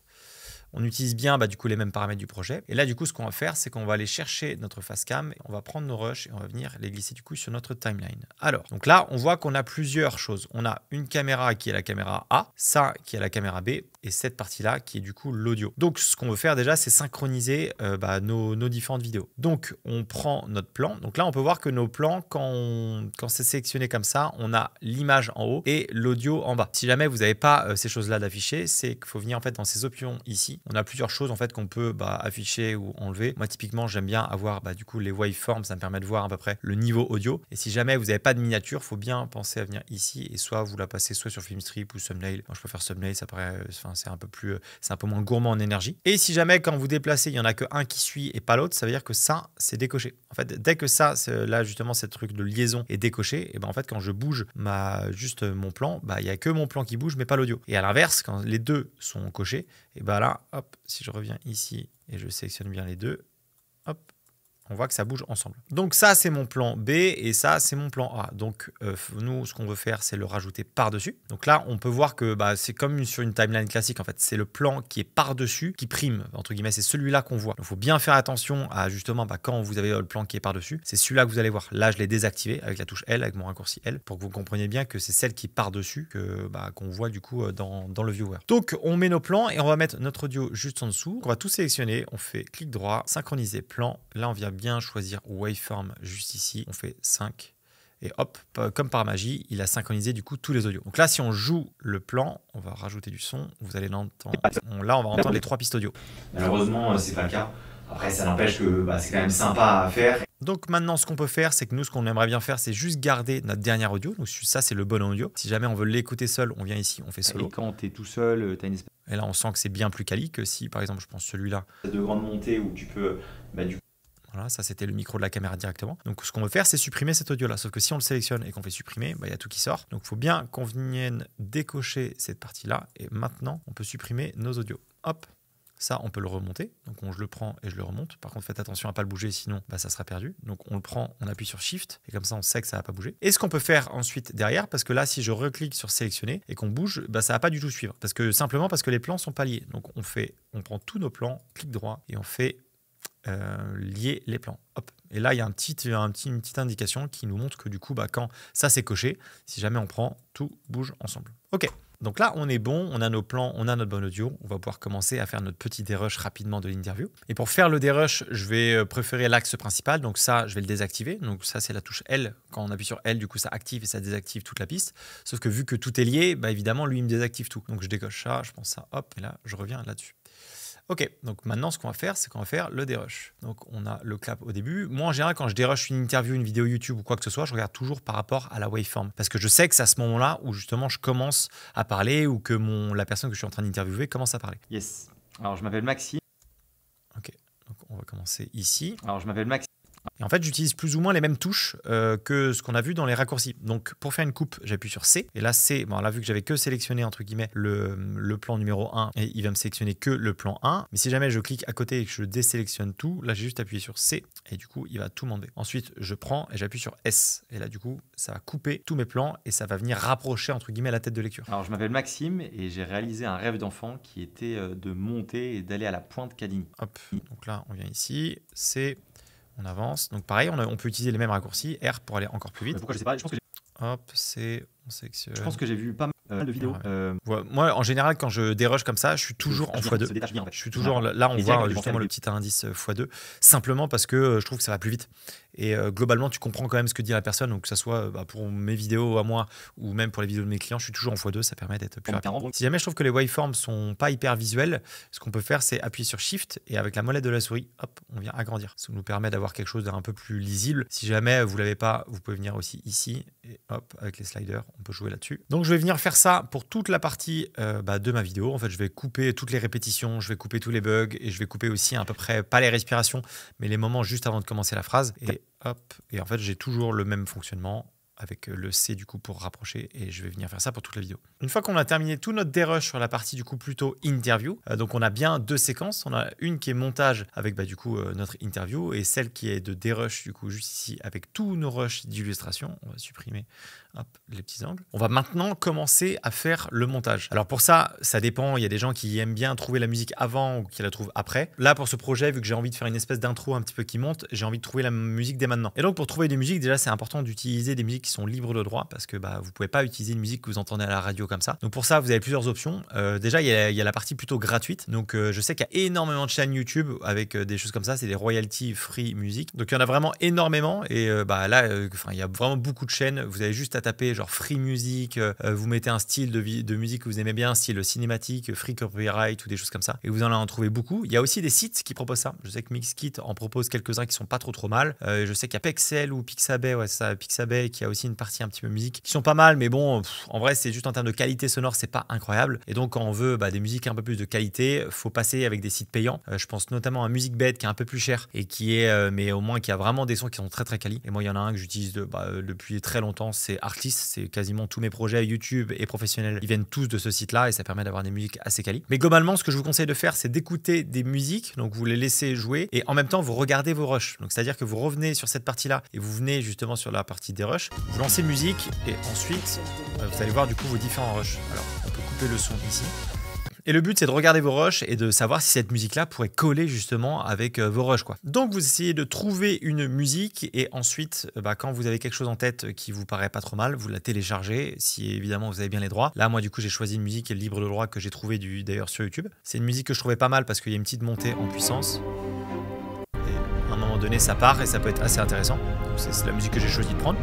On utilise bien du coup les mêmes paramètres du projet. Et là, du coup, ce qu'on va faire, c'est qu'on va aller chercher notre facecam, on va prendre nos rushs et on va venir les glisser du coup sur notre timeline. Alors, donc là, on voit qu'on a plusieurs choses. On a une caméra qui est la caméra A, ça qui est la caméra B, et cette partie-là qui est du coup l'audio. Donc, ce qu'on veut faire déjà, c'est synchroniser nos différentes vidéos. Donc, on prend notre plan. Donc là, on peut voir que nos plans, quand c'est sélectionné comme ça, on a l'image en haut et l'audio en bas. Si jamais vous n'avez pas ces choses-là d'afficher, c'est qu'il faut venir en fait dans ces options ici. On a plusieurs choses en fait qu'on peut afficher ou enlever. Moi, typiquement, j'aime bien avoir du coup les waveforms. Ça me permet de voir à peu près le niveau audio. Et si jamais vous n'avez pas de miniature, il faut bien penser à venir ici et soit vous la passez soit sur Filmstrip ou Thumbnail. Moi, je préfère Thumbnail. Ça paraît, c'est un peu moins gourmand en énergie. Et si jamais quand vous déplacez, il y en a qu'un qui suit et pas l'autre, ça veut dire que ça, c'est décoché. En fait, dès que ça, là justement, ce truc de liaison est décoché, et en fait, quand je bouge juste mon plan, il n'y a que mon plan qui bouge, mais pas l'audio. Et à l'inverse, quand les deux sont cochés, et là, hop, si je reviens ici et je sélectionne bien les deux, hop, on voit que ça bouge ensemble. Donc ça, c'est mon plan B et ça, c'est mon plan A. Donc nous, ce qu'on veut faire, c'est le rajouter par-dessus. Donc là, on peut voir que c'est comme sur une timeline classique. En fait, c'est le plan qui est par-dessus qui prime, entre guillemets. C'est celui-là qu'on voit. Il faut bien faire attention à justement quand vous avez le plan qui est par-dessus. C'est celui-là que vous allez voir. Là, je l'ai désactivé avec la touche L, avec mon raccourci L, pour que vous compreniez bien que c'est celle qui est par-dessus qu'on voit du coup dans le viewer. Donc, on met nos plans et on va mettre notre audio juste en dessous. On va tout sélectionner. On fait clic droit, synchroniser plan. Là, on vient bien choisir waveform juste ici, on fait 5 et hop, comme par magie, il a synchronisé du coup tous les audios. Donc là, si on joue le plan, on va rajouter du son, vous allez l'entendre. Là, on va entendre les 3 pistes audio. Malheureusement, c'est pas le cas. Après, ça n'empêche que c'est quand même sympa à faire. Donc maintenant, ce qu'on peut faire, c'est que nous, ce qu'on aimerait bien faire, c'est juste garder notre dernière audio. Donc ça, c'est le bon audio. Si jamais on veut l'écouter seul, on vient ici, on fait solo. Et quand tu es tout seul, tu as une espèce. Et là, on sent que c'est bien plus quali que si, par exemple, je pense celui-là. De grande montée où tu peux Voilà, ça c'était le micro de la caméra directement. Donc ce qu'on veut faire, c'est supprimer cet audio-là. Sauf que si on le sélectionne et qu'on fait supprimer, il y a tout qui sort. Donc il faut bien qu'on vienne décocher cette partie-là. Et maintenant, on peut supprimer nos audios. Hop, ça on peut le remonter. Donc je le prends et je le remonte. Par contre, faites attention à ne pas le bouger, sinon ça sera perdu. Donc on le prend, on appuie sur Shift. Et comme ça, on sait que ça ne va pas bouger. Et ce qu'on peut faire ensuite derrière, parce que là, si je reclique sur sélectionner et qu'on bouge, ça ne va pas du tout suivre. Simplement parce que les plans sont pas liés. Donc on prend tous nos plans, clic droit et on fait lier les plans. Hop. Et là, il y a une petite indication qui nous montre que du coup, quand ça c'est coché, si jamais on prend, tout bouge ensemble. Ok. Donc là, on est bon, on a nos plans, on a notre bon audio. On va pouvoir commencer à faire notre petit dérush rapidement de l'interview. Et pour faire le dérush, je vais préférer l'axe principal. Donc ça, je vais le désactiver. Donc ça, c'est la touche L. Quand on appuie sur L, du coup, ça active et ça désactive toute la piste. Sauf que vu que tout est lié, évidemment, lui, il me désactive tout. Donc je décoche ça, je pense ça, hop, et là, je reviens là-dessus. Ok, donc maintenant, ce qu'on va faire, c'est qu'on va faire le dérush. Donc, on a le clap au début. Moi, en général, quand je dérush une interview, une vidéo YouTube ou quoi que ce soit, je regarde toujours par rapport à la waveform. Parce que je sais que c'est à ce moment-là où justement je commence à parler ou que la personne que je suis en train d'interviewer commence à parler. Yes. Alors, je m'appelle Maxime. Ok, donc on va commencer ici. Alors, je m'appelle Maxime. Et en fait, j'utilise plus ou moins les mêmes touches que ce qu'on a vu dans les raccourcis. Donc, pour faire une coupe, j'appuie sur C. Et là, C, là, vu que j'avais que sélectionné, entre guillemets, le plan numéro 1, et il va me sélectionner que le plan 1. Mais si jamais je clique à côté et que je désélectionne tout, là, j'ai juste appuyé sur C. Et du coup, il va tout m'enlever. Ensuite, je prends et j'appuie sur S. Et là, du coup, ça va couper tous mes plans et ça va venir rapprocher, entre guillemets, la tête de lecture. Alors, je m'appelle Maxime et j'ai réalisé un rêve d'enfant qui était de monter et d'aller à la pointe Cadigny. Hop. Donc là, on vient ici. C. On avance. Donc pareil, on peut utiliser les mêmes raccourcis. R pour aller encore plus vite. Pourquoi je sais pas, je pense que hop, C, on sélectionne. Je pense que j'ai vu pas mal de vidéos. Ouais. Moi, en général, quand je dérush comme ça, je suis toujours en x2. Je suis toujours là, on voit justement le petit indice x2, simplement parce que je trouve que ça va plus vite. Et globalement, tu comprends quand même ce que dit la personne. Donc, que ça soit pour mes vidéos à moi ou même pour les vidéos de mes clients, je suis toujours en x2. Ça permet d'être plus rapide. Si jamais je trouve que les waveforms sont pas hyper visuels, ce qu'on peut faire, c'est appuyer sur Shift et avec la molette de la souris, hop, on vient agrandir. Ça nous permet d'avoir quelque chose d'un peu plus lisible. Si jamais vous l'avez pas, vous pouvez venir aussi ici et hop, avec les sliders, on peut jouer là-dessus. Donc, je vais venir faire ça pour toute la partie de ma vidéo. En fait, je vais couper toutes les répétitions, je vais couper tous les bugs et je vais couper aussi à peu près, pas les respirations, mais les moments juste avant de commencer la phrase. Et hop, et en fait, j'ai toujours le même fonctionnement avec le C du coup pour rapprocher et je vais venir faire ça pour toute la vidéo. Une fois qu'on a terminé tout notre dérush sur la partie du coup plutôt interview, donc on a bien deux séquences. On a une qui est montage avec du coup notre interview et celle qui est de dérush du coup juste ici avec tous nos rushs d'illustration. On va supprimer les petits angles. On va maintenant commencer à faire le montage. Alors pour ça, ça dépend. Il y a des gens qui aiment bien trouver la musique avant ou qui la trouvent après. Là pour ce projet, vu que j'ai envie de faire une espèce d'intro un petit peu qui monte, j'ai envie de trouver la musique dès maintenant. Et donc pour trouver des musiques, déjà c'est important d'utiliser des musiques qui sont libres de droit parce que vous pouvez pas utiliser une musique que vous entendez à la radio comme ça. Donc pour ça, vous avez plusieurs options. Déjà, il y a la partie plutôt gratuite. Donc je sais qu'il y a énormément de chaînes YouTube avec des choses comme ça. C'est des royalty free music. Donc il y en a vraiment énormément. Et là, il y a vraiment beaucoup de chaînes. Vous avez juste à taper genre free music. Vous mettez un style de musique que vous aimez bien, style cinématique, free copyright ou des choses comme ça. Et vous en trouvez beaucoup. Il y a aussi des sites qui proposent ça. Je sais que Mixkit en propose quelques-uns qui sont pas trop mal. Je sais qu'il y a Pexel ou Pixabay, Pixabay qui a aussi une partie un petit peu musique qui sont pas mal, mais bon, en vrai, c'est juste en termes de qualité sonore, c'est pas incroyable. Et donc, quand on veut des musiques un peu plus de qualité, faut passer avec des sites payants. Je pense notamment à MusicBed qui est un peu plus cher et qui est, mais au moins qui a vraiment des sons qui sont très très quali. Et moi, il y en a un que j'utilise depuis très longtemps, c'est Artlist. C'est quasiment tous mes projets YouTube et professionnels, ils viennent tous de ce site-là et ça permet d'avoir des musiques assez quali. Mais globalement, ce que je vous conseille de faire, c'est d'écouter des musiques. Donc, vous les laissez jouer et en même temps, vous regardez vos rushs. Donc, c'est-à-dire que vous revenez sur cette partie-là et vous venez justement sur la partie des rushs. Vous lancez musique et ensuite vous allez voir du coup vos différents rushs. Alors on peut couper le son ici. Et le but c'est de regarder vos rushs et de savoir si cette musique là pourrait coller justement avec vos rushs quoi. Donc vous essayez de trouver une musique et ensuite quand vous avez quelque chose en tête qui vous paraît pas trop mal, vous la téléchargez si évidemment vous avez bien les droits. Là moi du coup j'ai choisi une musique qui est libre de droit que j'ai trouvée d'ailleurs sur YouTube. C'est une musique que je trouvais pas mal parce qu'il y a une petite montée en puissance. Et à un moment donné ça part et ça peut être assez intéressant. C'est la musique que j'ai choisi de prendre.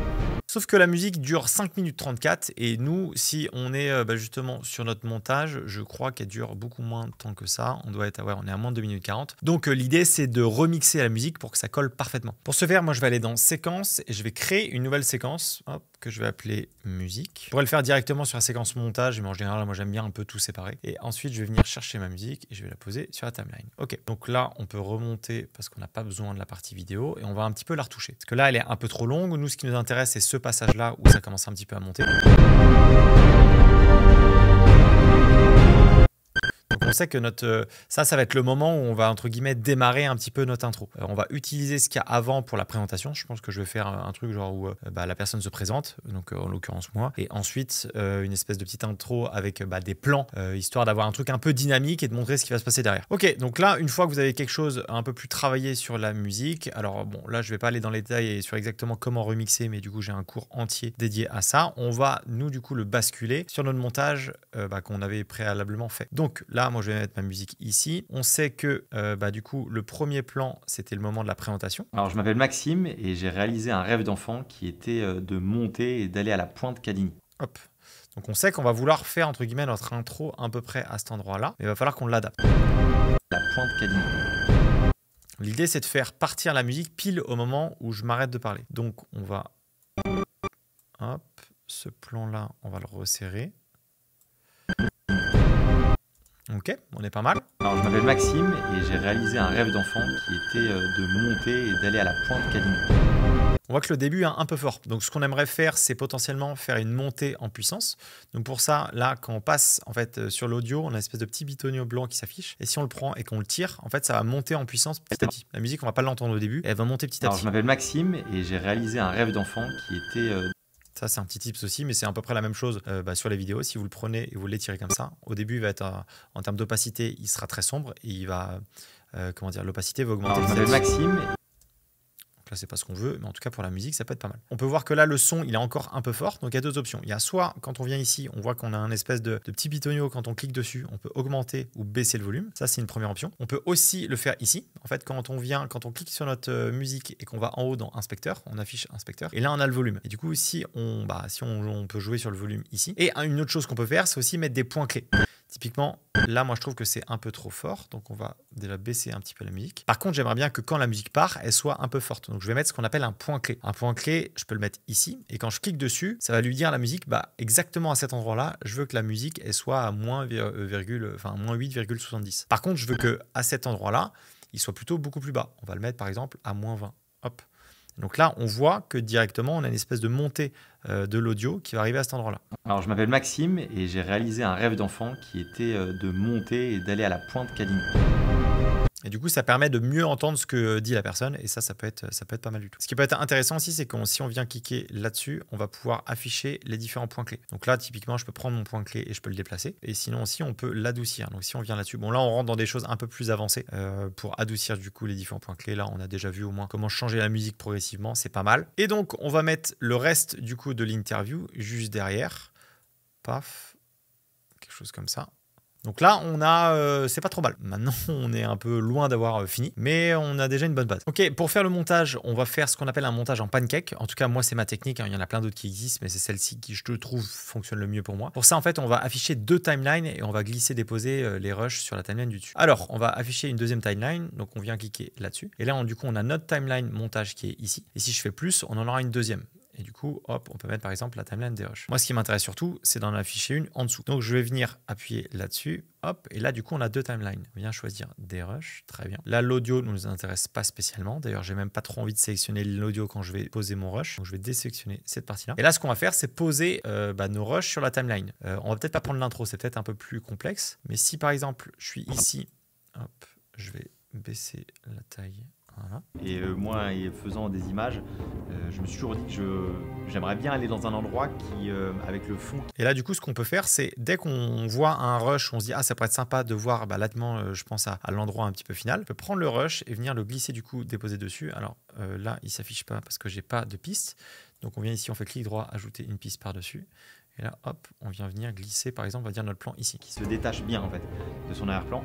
Sauf que la musique dure 5 minutes 34 et nous, si on est justement sur notre montage, je crois qu'elle dure beaucoup moins de temps que ça. On doit être, on est à moins de 2 minutes 40. Donc l'idée, c'est de remixer la musique pour que ça colle parfaitement. Pour ce faire, moi, je vais aller dans séquence et je vais créer une nouvelle séquence que je vais appeler musique. Je pourrais le faire directement sur la séquence montage, mais en général, moi, j'aime bien un peu tout séparer. Et ensuite, je vais venir chercher ma musique et je vais la poser sur la timeline. Ok, donc là, on peut remonter parce qu'on n'a pas besoin de la partie vidéo et on va un petit peu la retoucher. Parce que là, elle est un peu trop longue. Nous, ce qui nous intéresse, c'est ce passage-là où ça commence un petit peu à monter. Donc on sait que ça va être le moment où on va entre guillemets démarrer un petit peu notre intro. On va utiliser ce qu'il y a avant pour la présentation. Je pense que je vais faire un truc genre où la personne se présente, donc en l'occurrence moi, et ensuite une espèce de petite intro avec des plans, histoire d'avoir un truc un peu dynamique et de montrer ce qui va se passer derrière. Ok, donc là une fois que vous avez quelque chose un peu plus travaillé sur la musique, alors bon là je vais pas aller dans les détails et sur exactement comment remixer, mais du coup j'ai un cours entier dédié à ça. On va nous du coup le basculer sur notre montage qu'on avait préalablement fait. Donc là moi je vais mettre ma musique ici. On sait que du coup le premier plan c'était le moment de la présentation. Alors je m'appelle Maxime et j'ai réalisé un rêve d'enfant qui était de monter et d'aller à la pointe Cadigny. Hop. Donc on sait qu'on va vouloir faire entre guillemets notre intro à peu près à cet endroit-là, mais il va falloir qu'on l'adapte. La pointe Cadigny. L'idée c'est de faire partir la musique pile au moment où je m'arrête de parler. Donc on va ce plan-là, on va le resserrer. Ok, on est pas mal. Alors je m'appelle Maxime et j'ai réalisé un rêve d'enfant qui était de monter et d'aller à la pointe Cadigny. On voit que le début est un peu fort. Donc ce qu'on aimerait faire, c'est potentiellement faire une montée en puissance. Donc pour ça, là, quand on passe en fait sur l'audio, on a une espèce de petit bitonio blanc qui s'affiche. Et si on le prend et qu'on le tire, en fait, ça va monter en puissance petit à petit. La musique, on va pas l'entendre au début, elle va monter petit à petit. Alors je m'appelle Maxime et j'ai réalisé un rêve d'enfant qui était ça, c'est un petit tips aussi, mais c'est à peu près la même chose sur les vidéos. Si vous le prenez et vous l'étirez comme ça, au début, il va être en termes d'opacité, il sera très sombre et il va, l'opacité va augmenter. Alors, je m'appelle Maxime. Là, c'est pas ce qu'on veut, mais en tout cas pour la musique, ça peut être pas mal. On peut voir que là, le son, il est encore un peu fort. Donc il y a deux options. Il y a soit quand on vient ici, on voit qu'on a un espèce de petit pitonio. Quand on clique dessus, on peut augmenter ou baisser le volume. Ça, c'est une première option. On peut aussi le faire ici. En fait, quand on clique sur notre musique et qu'on va en haut dans inspecteur, on affiche inspecteur. Et là, on a le volume. Et du coup, si on peut jouer sur le volume ici. Et une autre chose qu'on peut faire, c'est aussi mettre des points clés. Typiquement, là, moi, je trouve que c'est un peu trop fort. Donc, on va déjà baisser un petit peu la musique. Par contre, j'aimerais bien que quand la musique part, elle soit un peu forte. Donc, je vais mettre ce qu'on appelle un point clé. Un point clé, je peux le mettre ici. Et quand je clique dessus, ça va lui dire à la musique, exactement à cet endroit-là, je veux que la musique, elle soit à moins 8,70. Par contre, je veux qu'à cet endroit-là, il soit plutôt beaucoup plus bas. On va le mettre, par exemple, à moins 20. Hop. Donc là, on voit que directement, on a une espèce de montée de l'audio qui va arriver à cet endroit-là. Alors, je m'appelle Maxime et j'ai réalisé un rêve d'enfant qui était de monter et d'aller à la pointe Cadignan. Et du coup, ça permet de mieux entendre ce que dit la personne. Et ça peut être pas mal du tout. Ce qui peut être intéressant aussi, c'est que si on vient cliquer là-dessus, on va pouvoir afficher les différents points clés. Donc là, typiquement, je peux prendre mon point clé et je peux le déplacer. Et sinon aussi, on peut l'adoucir. Donc si on vient là-dessus, bon là, on rentre dans des choses un peu plus avancées pour adoucir du coup les différents points clés. Là, on a déjà vu au moins comment changer la musique progressivement. C'est pas mal. Et donc, on va mettre le reste du coup de l'interview juste derrière. Paf. Quelque chose comme ça. Donc là, c'est pas trop mal. Maintenant, on est un peu loin d'avoir fini, mais on a déjà une bonne base. Ok, pour faire le montage, on va faire ce qu'on appelle un montage en pancake. En tout cas, moi, c'est ma technique. Il y en a plein d'autres qui existent, mais c'est celle-ci qui, je te trouve, fonctionne le mieux pour moi. Pour ça, en fait, on va afficher deux timelines et on va glisser, déposer les rushs sur la timeline du dessus. Alors, on va afficher une deuxième timeline. Donc, on vient cliquer là-dessus. Et là, du coup, on a notre timeline montage qui est ici. Et si je fais plus, on en aura une deuxième. Et du coup, hop, on peut mettre par exemple la timeline des rushs. Moi, ce qui m'intéresse surtout, c'est d'en afficher une en dessous. Donc, je vais venir appuyer là-dessus. Hop, et là, du coup, on a deux timelines. On vient choisir des rushs. Très bien. Là, l'audio ne nous intéresse pas spécialement. D'ailleurs, j'ai même pas trop envie de sélectionner l'audio quand je vais poser mon rush. Donc, je vais désélectionner cette partie-là. Et là, ce qu'on va faire, c'est poser nos rushs sur la timeline. On va peut-être pas prendre l'intro. C'est peut-être un peu plus complexe. Mais si, par exemple, je suis ici, hop, je vais baisser la taille. Voilà. Et moi, faisant des images, je me suis toujours dit que j'aimerais bien aller dans un endroit qui, avec le fond. Et là, du coup, ce qu'on peut faire, c'est dès qu'on voit un rush, on se dit ça pourrait être sympa de voir là, je pense à l'endroit un petit peu final. On peut prendre le rush et venir le glisser, du coup, déposer dessus. Alors là, il ne s'affiche pas parce que j'ai pas de piste. Donc on vient ici, on fait clic droit, ajouter une piste par-dessus. Et là, hop, on vient venir glisser, par exemple, on va dire notre plan ici. Qui se détache bien, en fait, de son arrière-plan.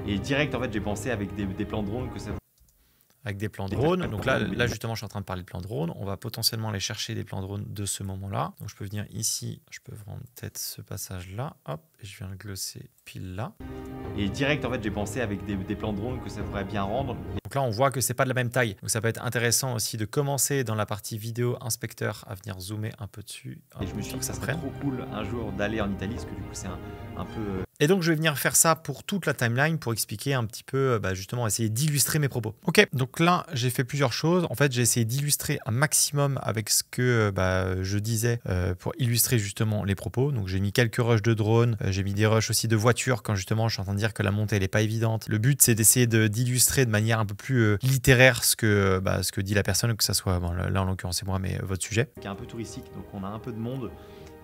Et direct, en fait, j'ai pensé avec des plans drone que ça. Avec des plans drone. Donc là, justement, je suis en train de parler de plans drone. On va potentiellement aller chercher des plans drone de ce moment-là. Donc je peux venir ici, je peux prendre peut-être ce passage-là. Hop, et je viens le glosser pile là. Et direct, en fait, j'ai pensé avec des plans drone que ça pourrait bien rendre. Donc là, on voit que c'est pas de la même taille. Donc ça peut être intéressant aussi de commencer dans la partie vidéo inspecteur à venir zoomer un peu dessus. Et je me suis dit que ça serait trop cool un jour d'aller en Italie, parce que du coup, c'est un peu... Et donc, je vais venir faire ça pour toute la timeline pour expliquer un petit peu, justement, essayer d'illustrer mes propos. Ok, donc là, j'ai fait plusieurs choses. En fait, j'ai essayé d'illustrer un maximum avec ce que je disais pour illustrer justement les propos. Donc, j'ai mis quelques rushs de drone, j'ai mis des rushs aussi de voiture quand justement je suis en train de dire que la montée, elle n'est pas évidente. Le but, c'est d'essayer d'illustrer de manière un peu plus littéraire ce que dit la personne, que ça soit, là en l'occurrence, c'est moi, mais votre sujet. Qui est un peu touristique, donc on a un peu de monde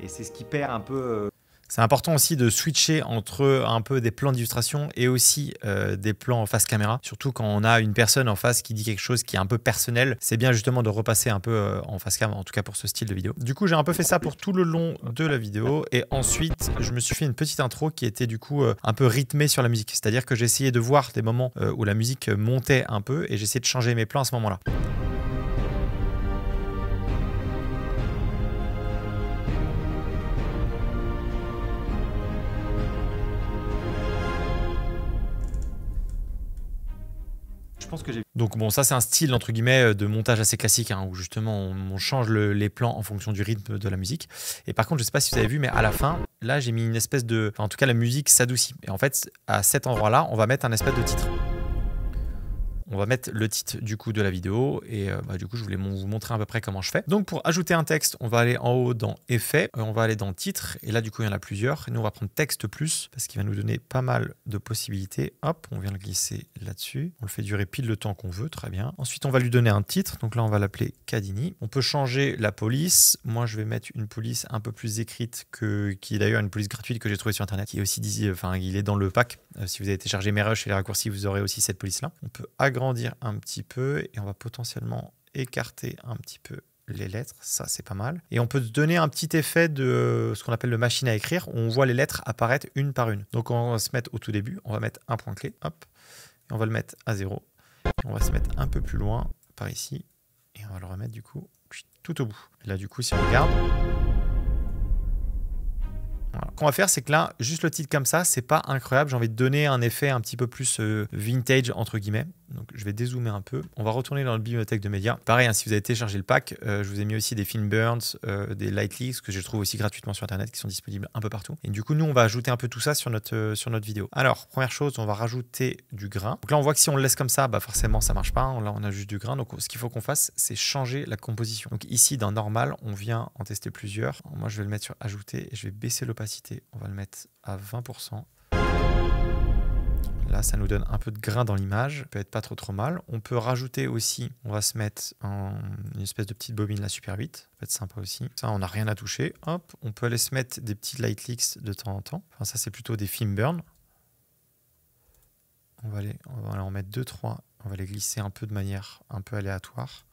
et c'est ce qui perd un peu... C'est important aussi de switcher entre un peu des plans d'illustration et aussi des plans en face caméra. Surtout quand on a une personne en face qui dit quelque chose qui est un peu personnel. C'est bien justement de repasser un peu en face cam, en tout cas pour ce style de vidéo. Du coup, j'ai un peu fait ça pour tout le long de la vidéo. Et ensuite, je me suis fait une petite intro qui était du coup un peu rythmée sur la musique. C'est-à-dire que j'ai essayé de voir des moments où la musique montait un peu et j'ai essayé de changer mes plans à ce moment-là. Je pense que j'ai... Donc bon, ça c'est un style entre guillemets de montage assez classique où justement on change les plans en fonction du rythme de la musique. Et par contre, je sais pas si vous avez vu, mais à la fin, là j'ai mis une espèce de... Enfin, en tout cas, la musique s'adoucit. Et en fait, à cet endroit-là, on va mettre un espèce de titre. On va mettre le titre du coup de la vidéo et du coup je voulais vous montrer à peu près comment je fais. Donc pour ajouter un texte, on va aller en haut dans effets, on va aller dans titre et là du coup il y en a plusieurs. Et nous on va prendre texte plus parce qu'il va nous donner pas mal de possibilités. Hop, on vient le glisser là-dessus. On le fait durer pile le temps qu'on veut, très bien. Ensuite on va lui donner un titre, donc là on va l'appeler Cadini. On peut changer la police. Moi je vais mettre une police un peu plus écrite qui est d'ailleurs une police gratuite que j'ai trouvée sur internet, qui est aussi il est dans le pack. Si vous avez téléchargé mes rushs et les raccourcis, vous aurez aussi cette police là. On peut agrandir un petit peu et on va potentiellement écarter un petit peu les lettres, ça c'est pas mal. Et on peut donner un petit effet de ce qu'on appelle le machine à écrire, où on voit les lettres apparaître une par une. Donc on va se mettre au tout début, on va mettre un point clé, hop, et on va le mettre à 0. On va se mettre un peu plus loin, par ici, et on va le remettre du coup tout au bout. Et là du coup, si on regarde, voilà. Ce qu'on va faire, c'est que là, juste le titre comme ça, c'est pas incroyable. J'ai envie de donner un effet un petit peu plus vintage, entre guillemets. Donc, je vais dézoomer un peu. On va retourner dans la bibliothèque de médias. Pareil, hein, si vous avez téléchargé le pack, je vous ai mis aussi des film burns, des light leaks que je trouve aussi gratuitement sur Internet, qui sont disponibles un peu partout. Et du coup, nous, on va ajouter un peu tout ça sur notre vidéo. Alors, première chose, on va rajouter du grain. Donc là, on voit que si on le laisse comme ça, bah forcément, ça marche pas. Là, on a juste du grain. Donc, ce qu'il faut qu'on fasse, c'est changer la composition. Donc ici, dans normal, on vient en tester plusieurs. Moi, je vais le mettre sur ajouter et je vais baisser l'opacité. On va le mettre à 20%. Là, ça nous donne un peu de grain dans l'image. Ça peut être pas trop mal. On peut rajouter aussi, on va se mettre une espèce de petite bobine là, Super 8. Ça peut être sympa aussi. Ça, on n'a rien à toucher. Hop, on peut aller se mettre des petits light leaks de temps en temps. Enfin, ça, c'est plutôt des film burn. On va aller en mettre 2-3. On va les glisser un peu de manière un peu aléatoire.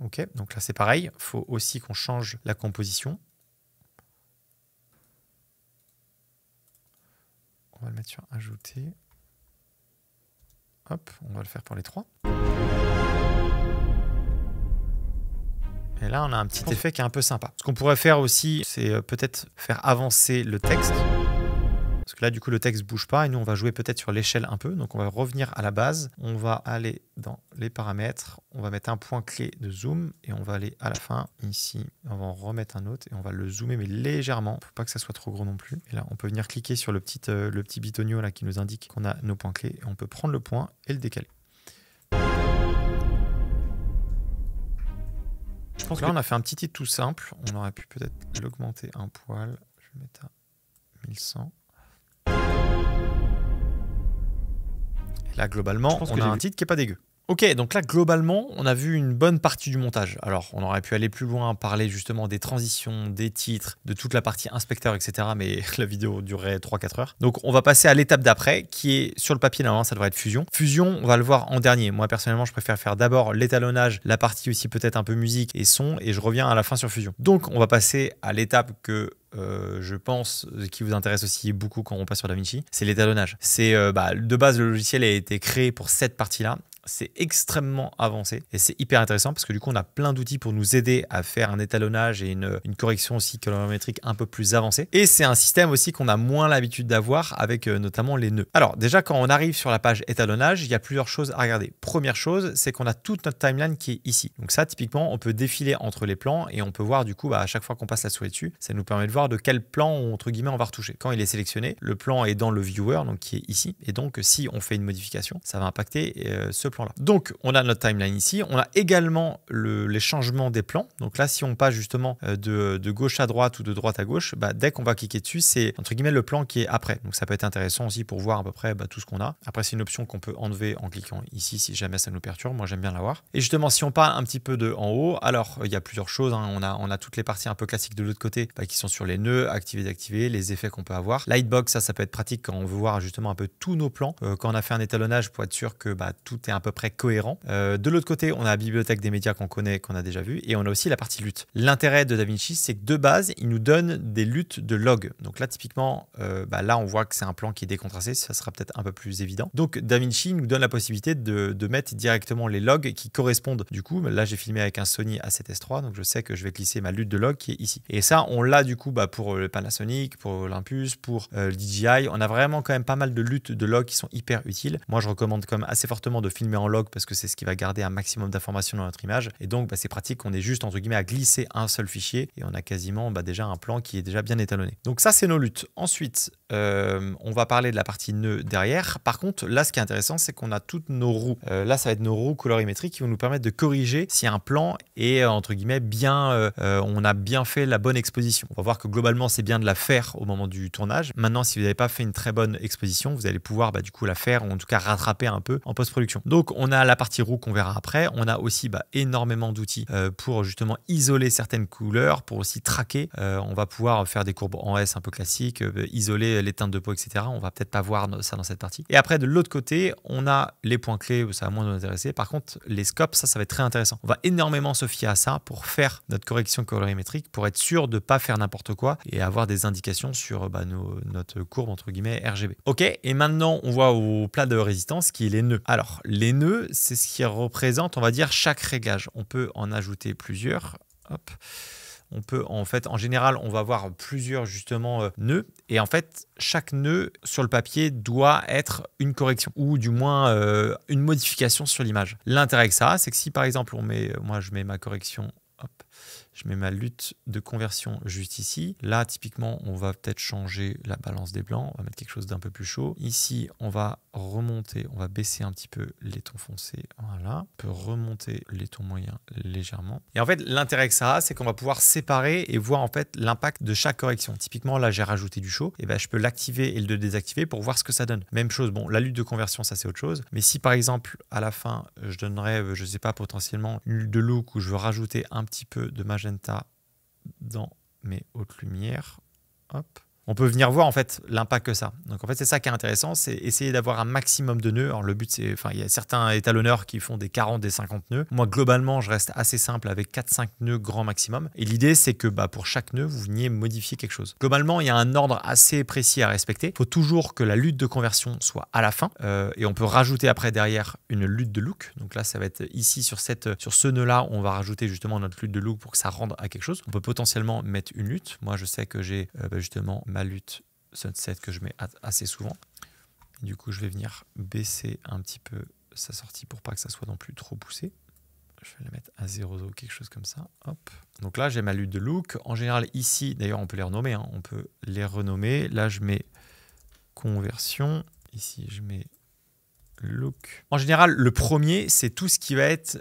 Ok, donc là, c'est pareil. Il faut aussi qu'on change la composition. On va le mettre sur ajouter. Hop, on va le faire pour les 3. Et là, on a un petit effet qui est un peu sympa. Ce qu'on pourrait faire aussi, c'est peut-être faire avancer le texte. Parce que là, du coup, le texte ne bouge pas et nous, on va jouer peut-être sur l'échelle un peu. Donc, on va revenir à la base. On va aller dans les paramètres. On va mettre un point clé de zoom et on va aller à la fin. Ici, on va en remettre un autre et on va le zoomer, mais légèrement. Il ne faut pas que ça soit trop gros non plus. Et là, on peut venir cliquer sur le petit bitonio là, qui nous indique qu'on a nos points clés. Et on peut prendre le point et le décaler. Je pense que là, on a fait un petit titre tout simple. On aurait pu peut-être l'augmenter un poil. Je vais mettre à 1100. Et là, globalement, on a un titre qui n'est pas dégueu. Ok, donc là, globalement, on a vu une bonne partie du montage. Alors, on aurait pu aller plus loin, parler justement des transitions, des titres, de toute la partie inspecteur, etc. Mais la vidéo durerait 3-4 heures. Donc, on va passer à l'étape d'après, qui est sur le papier, normalement, ça devrait être Fusion. Fusion, on va le voir en dernier. Moi, personnellement, je préfère faire d'abord l'étalonnage, la partie aussi peut-être un peu musique et son, et je reviens à la fin sur Fusion. Donc, on va passer à l'étape que je pense qui vous intéresse aussi beaucoup quand on passe sur DaVinci, c'est l'étalonnage. C'est de base, le logiciel a été créé pour cette partie-là. C'est extrêmement avancé et c'est hyper intéressant parce que du coup on a plein d'outils pour nous aider à faire un étalonnage et une correction aussi colorimétrique un peu plus avancée. Et c'est un système aussi qu'on a moins l'habitude d'avoir avec notamment les nœuds. Alors déjà quand on arrive sur la page étalonnage, il y a plusieurs choses à regarder. Première chose, c'est qu'on a toute notre timeline qui est ici. Donc ça typiquement on peut défiler entre les plans et on peut voir du coup à chaque fois qu'on passe la souris dessus, ça nous permet de voir de quel plan entre guillemets on va retoucher. Quand il est sélectionné, le plan est dans le viewer donc qui est ici et donc si on fait une modification, ça va impacter ce plan là. Donc on a notre timeline ici, on a également les changements des plans. Donc là si on passe justement de gauche à droite ou de droite à gauche, dès qu'on va cliquer dessus c'est entre guillemets le plan qui est après. Donc ça peut être intéressant aussi pour voir à peu près tout ce qu'on a. Après c'est une option qu'on peut enlever en cliquant ici si jamais ça nous perturbe, moi j'aime bien l'avoir. Et justement si on parle un petit peu de en haut, alors il y a plusieurs choses, hein. On a toutes les parties un peu classiques de l'autre côté qui sont sur les nœuds, activer, désactiver, les effets qu'on peut avoir. Lightbox, ça peut être pratique quand on veut voir justement un peu tous nos plans. Quand on a fait un étalonnage pour être sûr que tout est à peu près cohérent. De l'autre côté, on a la bibliothèque des médias qu'on connaît, qu'on a déjà vu, et on a aussi la partie lutte. L'intérêt de DaVinci, c'est que de base, il nous donne des luttes de log. Donc là, typiquement, là, on voit que c'est un plan qui est décontrasté, ça sera peut-être un peu plus évident. Donc DaVinci nous donne la possibilité de mettre directement les logs qui correspondent. Du coup, là, j'ai filmé avec un Sony A7S III, donc je sais que je vais glisser ma lutte de log qui est ici. Et ça, on l'a du coup pour le Panasonic, pour Olympus, pour le DJI. On a vraiment quand même pas mal de luttes de log qui sont hyper utiles. Moi, je recommande quand même assez fortement de filmer en log parce que c'est ce qui va garder un maximum d'informations dans notre image. Et donc, c'est pratique. On est juste, entre guillemets, à glisser un seul fichier et on a quasiment déjà un plan qui est déjà bien étalonné. Donc ça, c'est nos luttes. Ensuite, on va parler de la partie nœud derrière. Par contre, là, ce qui est intéressant, c'est qu'on a toutes nos roues. Là, ça va être nos roues colorimétriques qui vont nous permettre de corriger si un plan est, entre guillemets, on a bien fait la bonne exposition. On va voir que globalement, c'est bien de la faire au moment du tournage. Maintenant, si vous n'avez pas fait une très bonne exposition, vous allez pouvoir du coup la faire ou en tout cas rattraper un peu en post-production. Donc, on a la partie roue qu'on verra après. On a aussi énormément d'outils pour justement isoler certaines couleurs, pour aussi traquer. On va pouvoir faire des courbes en S un peu classiques, isoler les teintes de peau, etc. On va peut-être pas voir ça dans cette partie. Et après, de l'autre côté, on a les points clés, ça va moins nous intéresser. Par contre, les scopes, ça va être très intéressant. On va énormément se fier à ça pour faire notre correction colorimétrique, pour être sûr de ne pas faire n'importe quoi et avoir des indications sur notre courbe, entre guillemets, RGB. Ok, et maintenant, on voit au plat de résistance qui est les nœuds. Alors, les nœuds, c'est ce qui représente, on va dire, chaque réglage. On peut en ajouter plusieurs. Hop. On peut, en fait, en général, on va avoir plusieurs, justement, nœuds. Et en fait, chaque nœud sur le papier doit être une correction ou du moins une modification sur l'image. L'intérêt que ça a, c'est que si, par exemple, moi, je mets ma correction, hop, je mets ma lutte de conversion juste ici. Là, typiquement, on va peut-être changer la balance des blancs. On va mettre quelque chose d'un peu plus chaud. Ici, on va remonter, on va baisser un petit peu les tons foncés. Voilà. On peut remonter les tons moyens légèrement. Et en fait, l'intérêt que ça a, c'est qu'on va pouvoir séparer et voir en fait l'impact de chaque correction. Typiquement, là, j'ai rajouté du chaud. Et ben, je peux l'activer et le désactiver pour voir ce que ça donne. Même chose, bon, la lutte de conversion, ça c'est autre chose. Mais si par exemple, à la fin, je donnerais, je sais pas, potentiellement une lutte de look où je veux rajouter un petit peu de magenta dans mes hautes lumières. Hop. On peut venir voir en fait l'impact que ça. Donc en fait c'est ça qui est intéressant, c'est essayer d'avoir un maximum de nœuds. Alors le but c'est, il y a certains étalonneurs qui font des 40, des 50 nœuds. Moi globalement je reste assez simple avec 4-5 nœuds grand maximum. Et l'idée c'est que pour chaque nœud vous veniez modifier quelque chose. Globalement il y a un ordre assez précis à respecter. Il faut toujours que la lutte de conversion soit à la fin. Et on peut rajouter après derrière une lutte de look. Donc là ça va être ici sur ce nœud là on va rajouter justement notre lutte de look pour que ça rende à quelque chose. On peut potentiellement mettre une lutte. Moi je sais que j'ai justement ma lutte sunset que je mets assez souvent. Et du coup, je vais venir baisser un petit peu sa sortie pour pas que ça soit non plus trop poussé. Je vais la mettre à 0,0, quelque chose comme ça. Hop. Donc là, j'ai ma lutte de look. En général, ici, d'ailleurs, on peut les renommer. On peut les renommer. Là, je mets conversion. Ici, je mets look. En général, le premier, c'est tout ce qui va être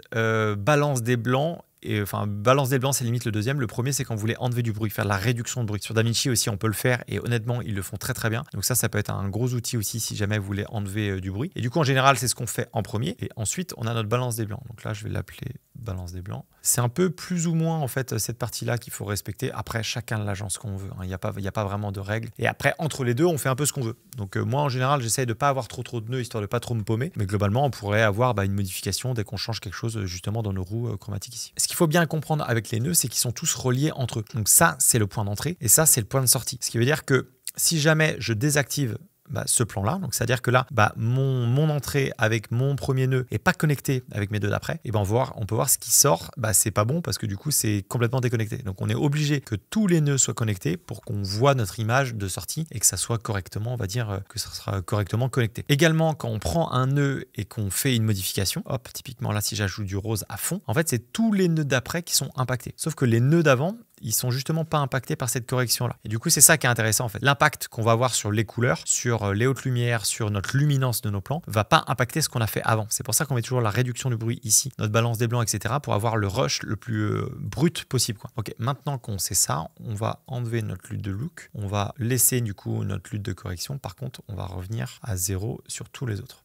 balance des blancs. Et enfin, balance des blancs, c'est limite le deuxième. Le premier, c'est quand vous voulez enlever du bruit, faire de la réduction de bruit. Sur DaVinci aussi, on peut le faire et honnêtement, ils le font très très bien. Donc ça peut être un gros outil aussi si jamais vous voulez enlever du bruit. Et du coup, en général, c'est ce qu'on fait en premier. Et ensuite, on a notre balance des blancs. Donc là, je vais l'appeler balance des blancs. C'est un peu plus ou moins en fait cette partie-là qu'il faut respecter. Après, chacun l'agence qu'on veut. Il n'y a pas vraiment de règles. Et après, entre les deux, on fait un peu ce qu'on veut. Donc moi, en général, j'essaye de ne pas avoir trop de nœuds histoire de pas trop me paumer. Mais globalement, on pourrait avoir une modification dès qu'on change quelque chose justement dans nos roues chromatiques ici. Ce qu'il faut bien comprendre avec les nœuds, c'est qu'ils sont tous reliés entre eux. Donc ça, c'est le point d'entrée et ça, c'est le point de sortie. Ce qui veut dire que si jamais je désactive ce plan-là, donc c'est-à-dire que là, mon entrée avec mon premier nœud est pas connecté avec mes deux d'après, et on peut voir ce qui sort, c'est pas bon parce que du coup c'est complètement déconnecté. Donc on est obligé que tous les nœuds soient connectés pour qu'on voit notre image de sortie et que ça soit correctement, on va dire que ça sera correctement connecté. Également, quand on prend un nœud et qu'on fait une modification, hop, typiquement là si j'ajoute du rose à fond, en fait c'est tous les nœuds d'après qui sont impactés. Sauf que les nœuds d'avant, ils sont justement pas impactés par cette correction-là. Et du coup, c'est ça qui est intéressant en fait. L'impact qu'on va avoir sur les couleurs, sur les hautes lumières, sur notre luminance de nos plans, va pas impacter ce qu'on a fait avant. C'est pour ça qu'on met toujours la réduction du bruit ici, notre balance des blancs, etc. pour avoir le rush le plus brut possible, quoi. Ok, maintenant qu'on sait ça, on va enlever notre lutte de look. On va laisser du coup notre lutte de correction. Par contre, on va revenir à 0 sur tous les autres.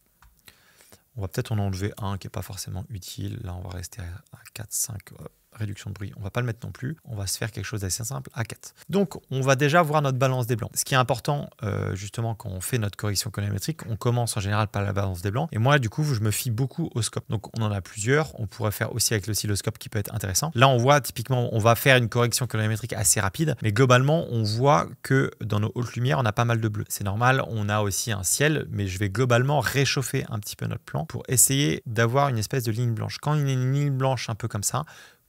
On va peut-être en enlever un qui n'est pas forcément utile. Là, on va rester à 4, 5... réduction de bruit, on va pas le mettre non plus, on va se faire quelque chose d'assez simple à 4. Donc on va déjà voir notre balance des blancs. Ce qui est important justement quand on fait notre correction colorimétrique, on commence en général par la balance des blancs et moi du coup je me fie beaucoup au scope. Donc on en a plusieurs, on pourrait faire aussi avec l'oscilloscope qui peut être intéressant. Là on voit typiquement on va faire une correction colorimétrique assez rapide, mais globalement on voit que dans nos hautes lumières on a pas mal de bleu. C'est normal, on a aussi un ciel, mais je vais globalement réchauffer un petit peu notre plan pour essayer d'avoir une espèce de ligne blanche. Quand il y a une ligne blanche un peu comme ça,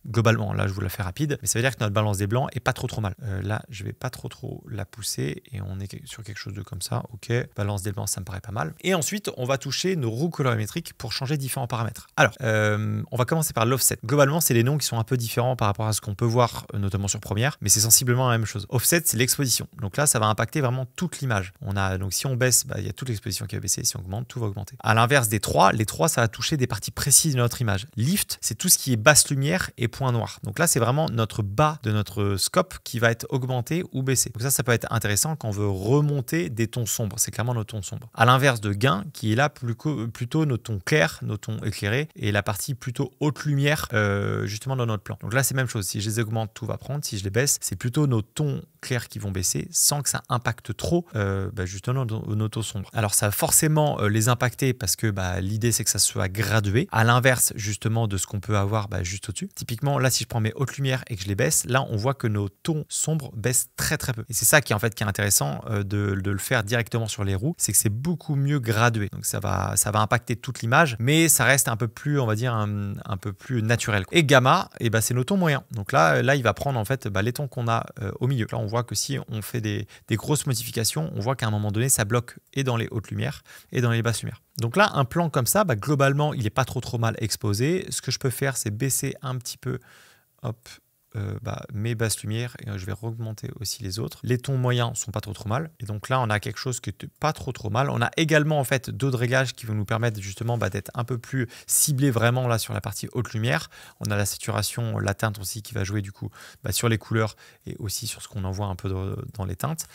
globalement, là je vous la fais rapide, mais ça veut dire que notre balance des blancs est pas trop mal. Là, je vais pas trop la pousser et on est sur quelque chose de comme ça. Ok, balance des blancs, ça me paraît pas mal. Et ensuite, on va toucher nos roues colorimétriques pour changer différents paramètres. Alors, on va commencer par l'offset. Globalement, c'est les noms qui sont un peu différents par rapport à ce qu'on peut voir, notamment sur Premiere, mais c'est sensiblement la même chose. Offset, c'est l'exposition. Donc là, ça va impacter vraiment toute l'image. Donc si on baisse, il y a toute l'exposition qui va baisser. Si on augmente, tout va augmenter. À l'inverse des trois, les trois, ça va toucher des parties précises de notre image. Lift, c'est tout ce qui est basse lumière et point noir. Donc là, c'est vraiment notre bas de notre scope qui va être augmenté ou baissé. Donc ça peut être intéressant quand on veut remonter des tons sombres. C'est clairement nos tons sombres. À l'inverse de gain, qui est là plutôt nos tons clairs, nos tons éclairés et la partie plutôt haute lumière justement dans notre plan. Donc là, c'est la même chose. Si je les augmente, tout va prendre. Si je les baisse, c'est plutôt nos tons clairs qui vont baisser sans que ça impacte trop justement nos taux sombres. Alors ça va forcément les impacter parce que l'idée c'est que ça soit gradué, à l'inverse justement de ce qu'on peut avoir juste au-dessus. Typiquement là si je prends mes hautes lumières et que je les baisse, là on voit que nos tons sombres baissent très très peu. Et c'est ça qui est intéressant de le faire directement sur les roues, c'est que c'est beaucoup mieux gradué. Donc ça va impacter toute l'image, mais ça reste un peu plus, on va dire, un peu plus naturel. Et gamma, c'est nos tons moyens. Donc là il va prendre en fait les tons qu'on a au milieu. Là on voit que si on fait des grosses modifications, on voit qu'à un moment donné ça bloque et dans les hautes lumières et dans les basses lumières. Donc là un plan comme ça, globalement il n'est pas trop mal exposé. Ce que je peux faire c'est baisser un petit peu mes basses lumières et je vais augmenter aussi les autres. Les tons moyens sont pas trop mal et donc là on a quelque chose qui est pas trop mal. On a également en fait d'autres réglages qui vont nous permettre justement d'être un peu plus ciblé vraiment là sur la partie haute lumière. On a la saturation, la teinte aussi qui va jouer du coup sur les couleurs et aussi sur ce qu'on en voit un peu dans les teintes.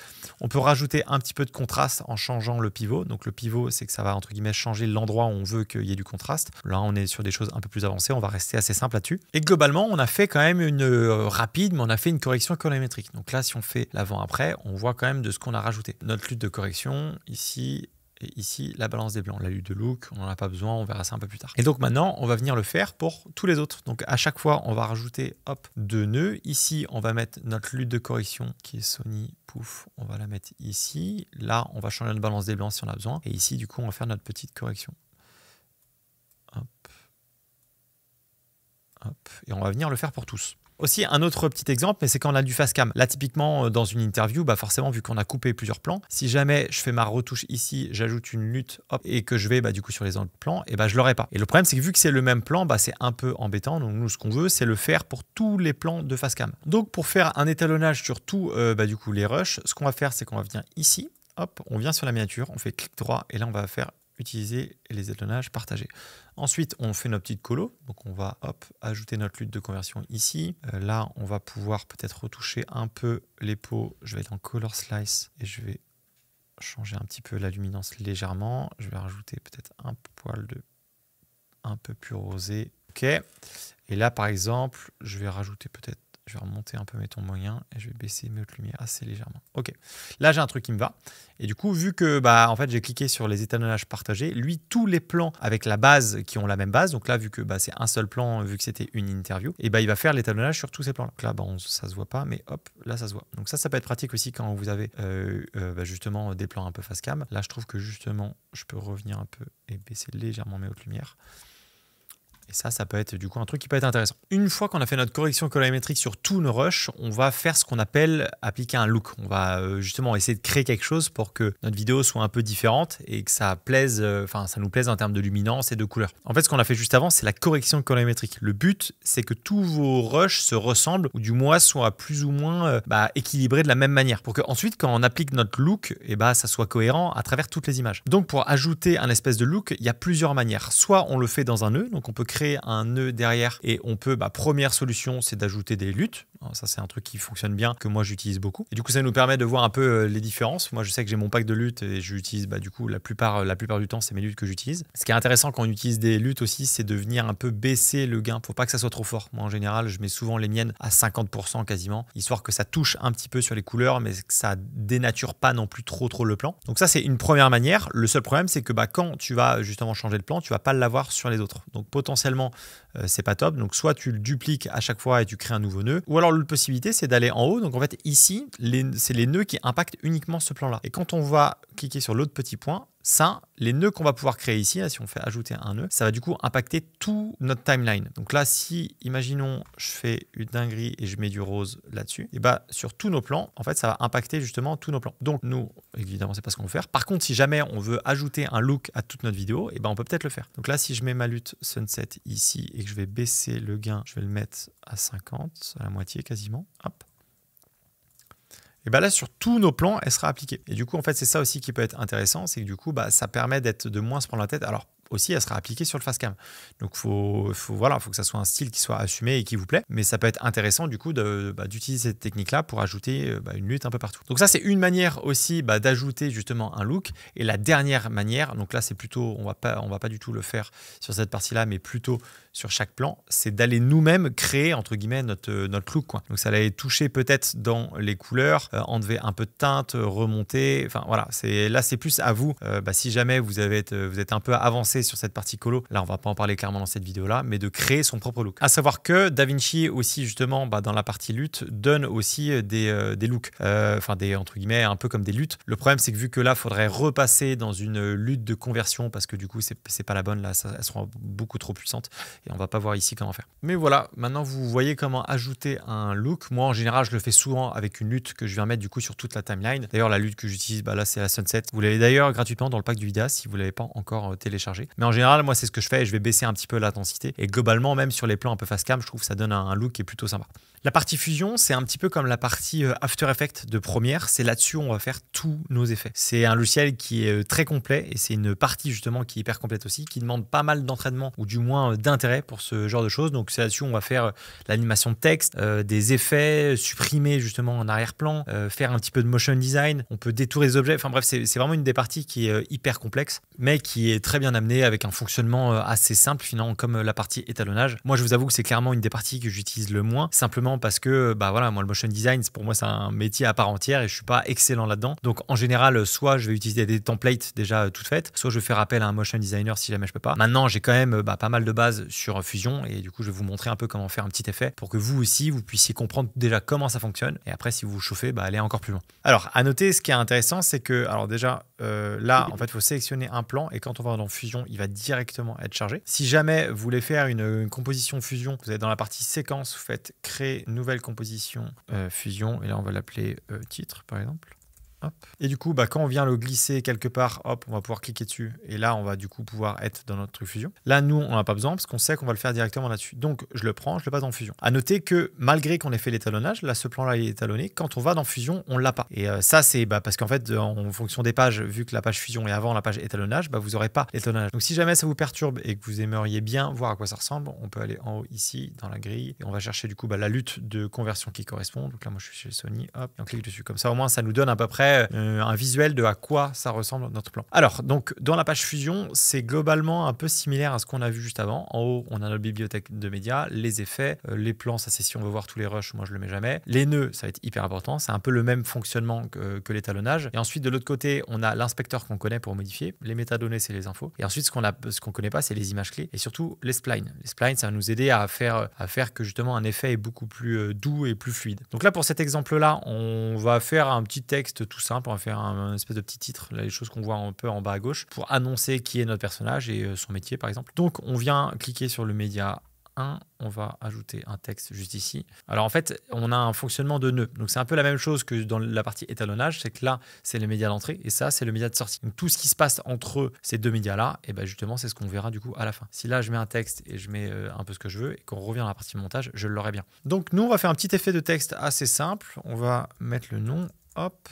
On peut rajouter un petit peu de contraste en changeant le pivot. Donc le pivot c'est que ça va entre guillemets changer l'endroit où on veut qu'il y ait du contraste. Là on est sur des choses un peu plus avancées, on va rester assez simple là-dessus. Et globalement on a fait quand même une rapide, mais on a fait une correction colorimétrique. Donc là, si on fait l'avant-après, on voit quand même de ce qu'on a rajouté. Notre lutte de correction, ici, et ici, la balance des blancs. La lutte de look, on n'en a pas besoin, on verra ça un peu plus tard. Et donc maintenant, on va venir le faire pour tous les autres. Donc à chaque fois, on va rajouter 2 nœuds. Ici, on va mettre notre lutte de correction qui est Sony, pouf, on va la mettre ici. Là, on va changer notre balance des blancs si on a besoin. Et ici, du coup, on va faire notre petite correction. Et on va venir le faire pour tous. Aussi, un autre petit exemple, mais c'est quand on a du face cam. Là, typiquement, dans une interview, forcément, vu qu'on a coupé plusieurs plans, si jamais je fais ma retouche ici, j'ajoute une lutte et que je vais du coup sur les autres plans, je l'aurai pas. Et le problème, c'est que vu que c'est le même plan, c'est un peu embêtant. Donc nous, ce qu'on veut, c'est le faire pour tous les plans de face cam. Donc pour faire un étalonnage sur tous du coup les rushs, ce qu'on va faire, c'est qu'on va venir ici, on vient sur la miniature, on fait clic droit et là, on va faire utiliser les étalonnages partagés. Ensuite, on fait notre petite colo. Donc, on va ajouter notre lutte de conversion ici. Là, on va pouvoir peut-être retoucher un peu les peaux. Je vais être en Color Slice et je vais changer un petit peu la luminance légèrement. Je vais rajouter peut-être un poil de un peu plus rosé. OK. Et là, par exemple, je vais rajouter peut-être, je vais remonter un peu mes tons moyens et je vais baisser mes hautes lumières assez légèrement. OK. Là, j'ai un truc qui me va. Et du coup, vu que en fait, j'ai cliqué sur les étalonnages partagés, lui, tous les plans avec la base qui ont la même base, donc là, vu que c'est un seul plan, vu que c'était une interview, et il va faire l'étalonnage sur tous ces plans-là. Donc là, ça se voit pas, mais hop, là, ça se voit. Donc ça peut être pratique aussi quand vous avez justement des plans un peu face cam. Là, je trouve que justement, je peux revenir un peu et baisser légèrement mes hautes lumières. Et ça peut être du coup un truc qui peut être intéressant. Une fois qu'on a fait notre correction colorimétrique sur tous nos rushs, on va faire ce qu'on appelle appliquer un look. On va justement essayer de créer quelque chose pour que notre vidéo soit un peu différente et que ça plaise, ça nous plaise en termes de luminance et de couleur. En fait, ce qu'on a fait juste avant, c'est la correction colorimétrique. Le but, c'est que tous vos rushs se ressemblent ou du moins soient plus ou moins équilibrés de la même manière pour qu'ensuite, quand on applique notre look, ça soit cohérent à travers toutes les images. Donc, pour ajouter un espèce de look, il y a plusieurs manières. Soit on le fait dans un nœud, donc on peut créer un nœud derrière et on peut, première solution, c'est d'ajouter des luttes. Alors ça, c'est un truc qui fonctionne bien, que moi j'utilise beaucoup. Et du coup, ça nous permet de voir un peu les différences. Moi, je sais que j'ai mon pack de luttes et j'utilise du coup la plupart du temps, c'est mes luttes que j'utilise. Ce qui est intéressant quand on utilise des luttes aussi, c'est de venir un peu baisser le gain. Faut pas que ça soit trop fort. Moi, en général, je mets souvent les miennes à 50% quasiment, histoire que ça touche un petit peu sur les couleurs, mais que ça dénature pas non plus trop le plan. Donc ça, c'est une première manière. Le seul problème, c'est que quand tu vas justement changer le plan, tu vas pas l'avoir sur les autres. Donc potentiellement, c'est pas top. Donc soit tu le dupliques à chaque fois et tu crées un nouveau nœud, ou alors l'autre possibilité c'est d'aller en haut. Donc en fait ici c'est les nœuds qui impactent uniquement ce plan là, et quand on va cliquer sur l'autre petit point, ça, les nœuds qu'on va pouvoir créer ici, là, si on fait ajouter un nœud, ça va du coup impacter tout notre timeline. Donc là, si, imaginons, je fais une dinguerie et je mets du rose là-dessus, et sur tous nos plans, en fait, ça va impacter justement tous nos plans. Donc nous, évidemment, c'est pas ce qu'on veut faire. Par contre, si jamais on veut ajouter un look à toute notre vidéo, on peut peut-être le faire. Donc là, si je mets ma lutte sunset ici et que je vais baisser le gain, je vais le mettre à 50, à la moitié quasiment, hop. Et là, sur tous nos plans, elle sera appliquée. Et du coup, en fait, c'est ça aussi qui peut être intéressant, c'est que du coup, ça permet de moins se prendre la tête. Alors, aussi, elle sera appliquée sur le facecam. Donc, voilà, faut que ça soit un style qui soit assumé et qui vous plaît. Mais ça peut être intéressant, du coup, d'utiliser cette technique-là pour ajouter une lutte un peu partout. Donc, ça, c'est une manière aussi d'ajouter justement un look. Et la dernière manière, donc là, c'est plutôt, on va pas du tout le faire sur cette partie-là, mais plutôt sur chaque plan, c'est d'aller nous-mêmes créer, entre guillemets, notre look, quoi. Donc, ça allait toucher peut-être dans les couleurs, enlever un peu de teinte, remonter. Enfin, voilà, là, c'est plus à vous. Si jamais vous êtes un peu avancé sur cette partie colo, là, on va pas en parler clairement dans cette vidéo-là, mais de créer son propre look. À savoir que DaVinci aussi, justement, dans la partie lutte, donne aussi des looks. Entre guillemets, un peu comme des luttes. Le problème, c'est que vu que là, il faudrait repasser dans une lutte de conversion parce que du coup, c'est pas la bonne. Là, elles seront beaucoup trop puissantes et on va pas voir ici comment faire. Mais voilà, maintenant, vous voyez comment ajouter un look. Moi, en général, je le fais souvent avec une lutte que je viens mettre du coup sur toute la timeline. D'ailleurs, la lutte que j'utilise, là, c'est la Sunset. Vous l'avez d'ailleurs gratuitement dans le pack du vidéo si vous l'avez pas encore téléchargé. Mais en général, moi, c'est ce que je fais. Je vais baisser un petit peu l'intensité et globalement, même sur les plans un peu face cam, je trouve que ça donne un look qui est plutôt sympa. La partie fusion, c'est un petit peu comme la partie After Effects de Premiere. C'est là-dessus où on va faire tous nos effets. C'est un logiciel qui est très complet et c'est une partie justement qui est hyper complète aussi, qui demande pas mal d'entraînement ou du moins d'intérêt pour ce genre de choses. Donc c'est là-dessus où on va faire l'animation de texte, des effets, supprimer justement en arrière-plan, faire un petit peu de motion design. On peut détourer les objets. Enfin bref, c'est vraiment une des parties qui est hyper complexe, mais qui est très bien amenée avec un fonctionnement assez simple finalement comme la partie étalonnage. Moi, je vous avoue que c'est clairement une des parties que j'utilise le moins, simplement parce que moi le motion design pour moi c'est un métier à part entière et je suis pas excellent là-dedans. Donc en général soit je vais utiliser des templates déjà toutes faites, soit je vais faire appel à un motion designer si jamais je peux pas. Maintenant j'ai quand même pas mal de bases sur Fusion et du coup je vais vous montrer un peu comment faire un petit effet pour que vous aussi vous puissiez comprendre déjà comment ça fonctionne et après si vous vous chauffez allez encore plus loin. Alors à noter, ce qui est intéressant c'est que déjà là en fait il faut sélectionner un plan et quand on va dans Fusion il va directement être chargé. Si jamais vous voulez faire une composition Fusion, vous êtes dans la partie séquence, vous faites créer nouvelle composition Fusion et là on va l'appeler titre par exemple. Hop. Et du coup, quand on vient le glisser quelque part, hop, on va pouvoir cliquer dessus. Et là, on va du coup pouvoir être dans notre truc Fusion. Là, nous, on n'a pas besoin parce qu'on sait qu'on va le faire directement là-dessus. Donc, je le prends, je le passe dans Fusion. À noter que malgré qu'on ait fait l'étalonnage, là, ce plan-là, il est étalonné. Quand on va dans Fusion, on ne l'a pas. Et ça, c'est parce qu'en fait, en fonction des pages, vu que la page Fusion est avant la page étalonnage, vous n'aurez pas l'étalonnage. Donc, si jamais ça vous perturbe et que vous aimeriez bien voir à quoi ça ressemble, on peut aller en haut ici, dans la grille. Et on va chercher du coup la lutte de conversion qui correspond. Donc là, moi, je suis chez Sony. Hop, et on clique dessus. Comme ça, au moins, ça nous donne à peu près un visuel de à quoi ça ressemble notre plan. Alors, donc, dans la page Fusion, c'est globalement un peu similaire à ce qu'on a vu juste avant. En haut, on a notre bibliothèque de médias, les effets, les plans, ça c'est si on veut voir tous les rushs, moi je le mets jamais. Les nœuds, ça va être hyper important. C'est un peu le même fonctionnement que l'étalonnage. Et ensuite, de l'autre côté, on a l'inspecteur qu'on connaît pour modifier. Les métadonnées, c'est les infos. Et ensuite, ce qu'on connaît pas, c'est les images clés et surtout les splines. Les splines, ça va nous aider à faire que justement un effet est beaucoup plus doux et plus fluide. Donc là, pour cet exemple-là, on va faire un petit texte tout simple. On va faire un espèce de petit titre, là, les choses qu'on voit un peu en bas à gauche, pour annoncer qui est notre personnage et son métier, par exemple. Donc, on vient cliquer sur le média 1, on va ajouter un texte juste ici. Alors en fait, on a un fonctionnement de nœud. Donc c'est un peu la même chose que dans la partie étalonnage, c'est que là, c'est le média d'entrée et ça, c'est le média de sortie. Donc tout ce qui se passe entre ces deux médias-là, et justement, c'est ce qu'on verra du coup à la fin. Si là, je mets un texte et je mets un peu ce que je veux et qu'on revient à la partie montage, je l'aurai bien. Donc nous, on va faire un petit effet de texte assez simple. On va mettre le nom, hop.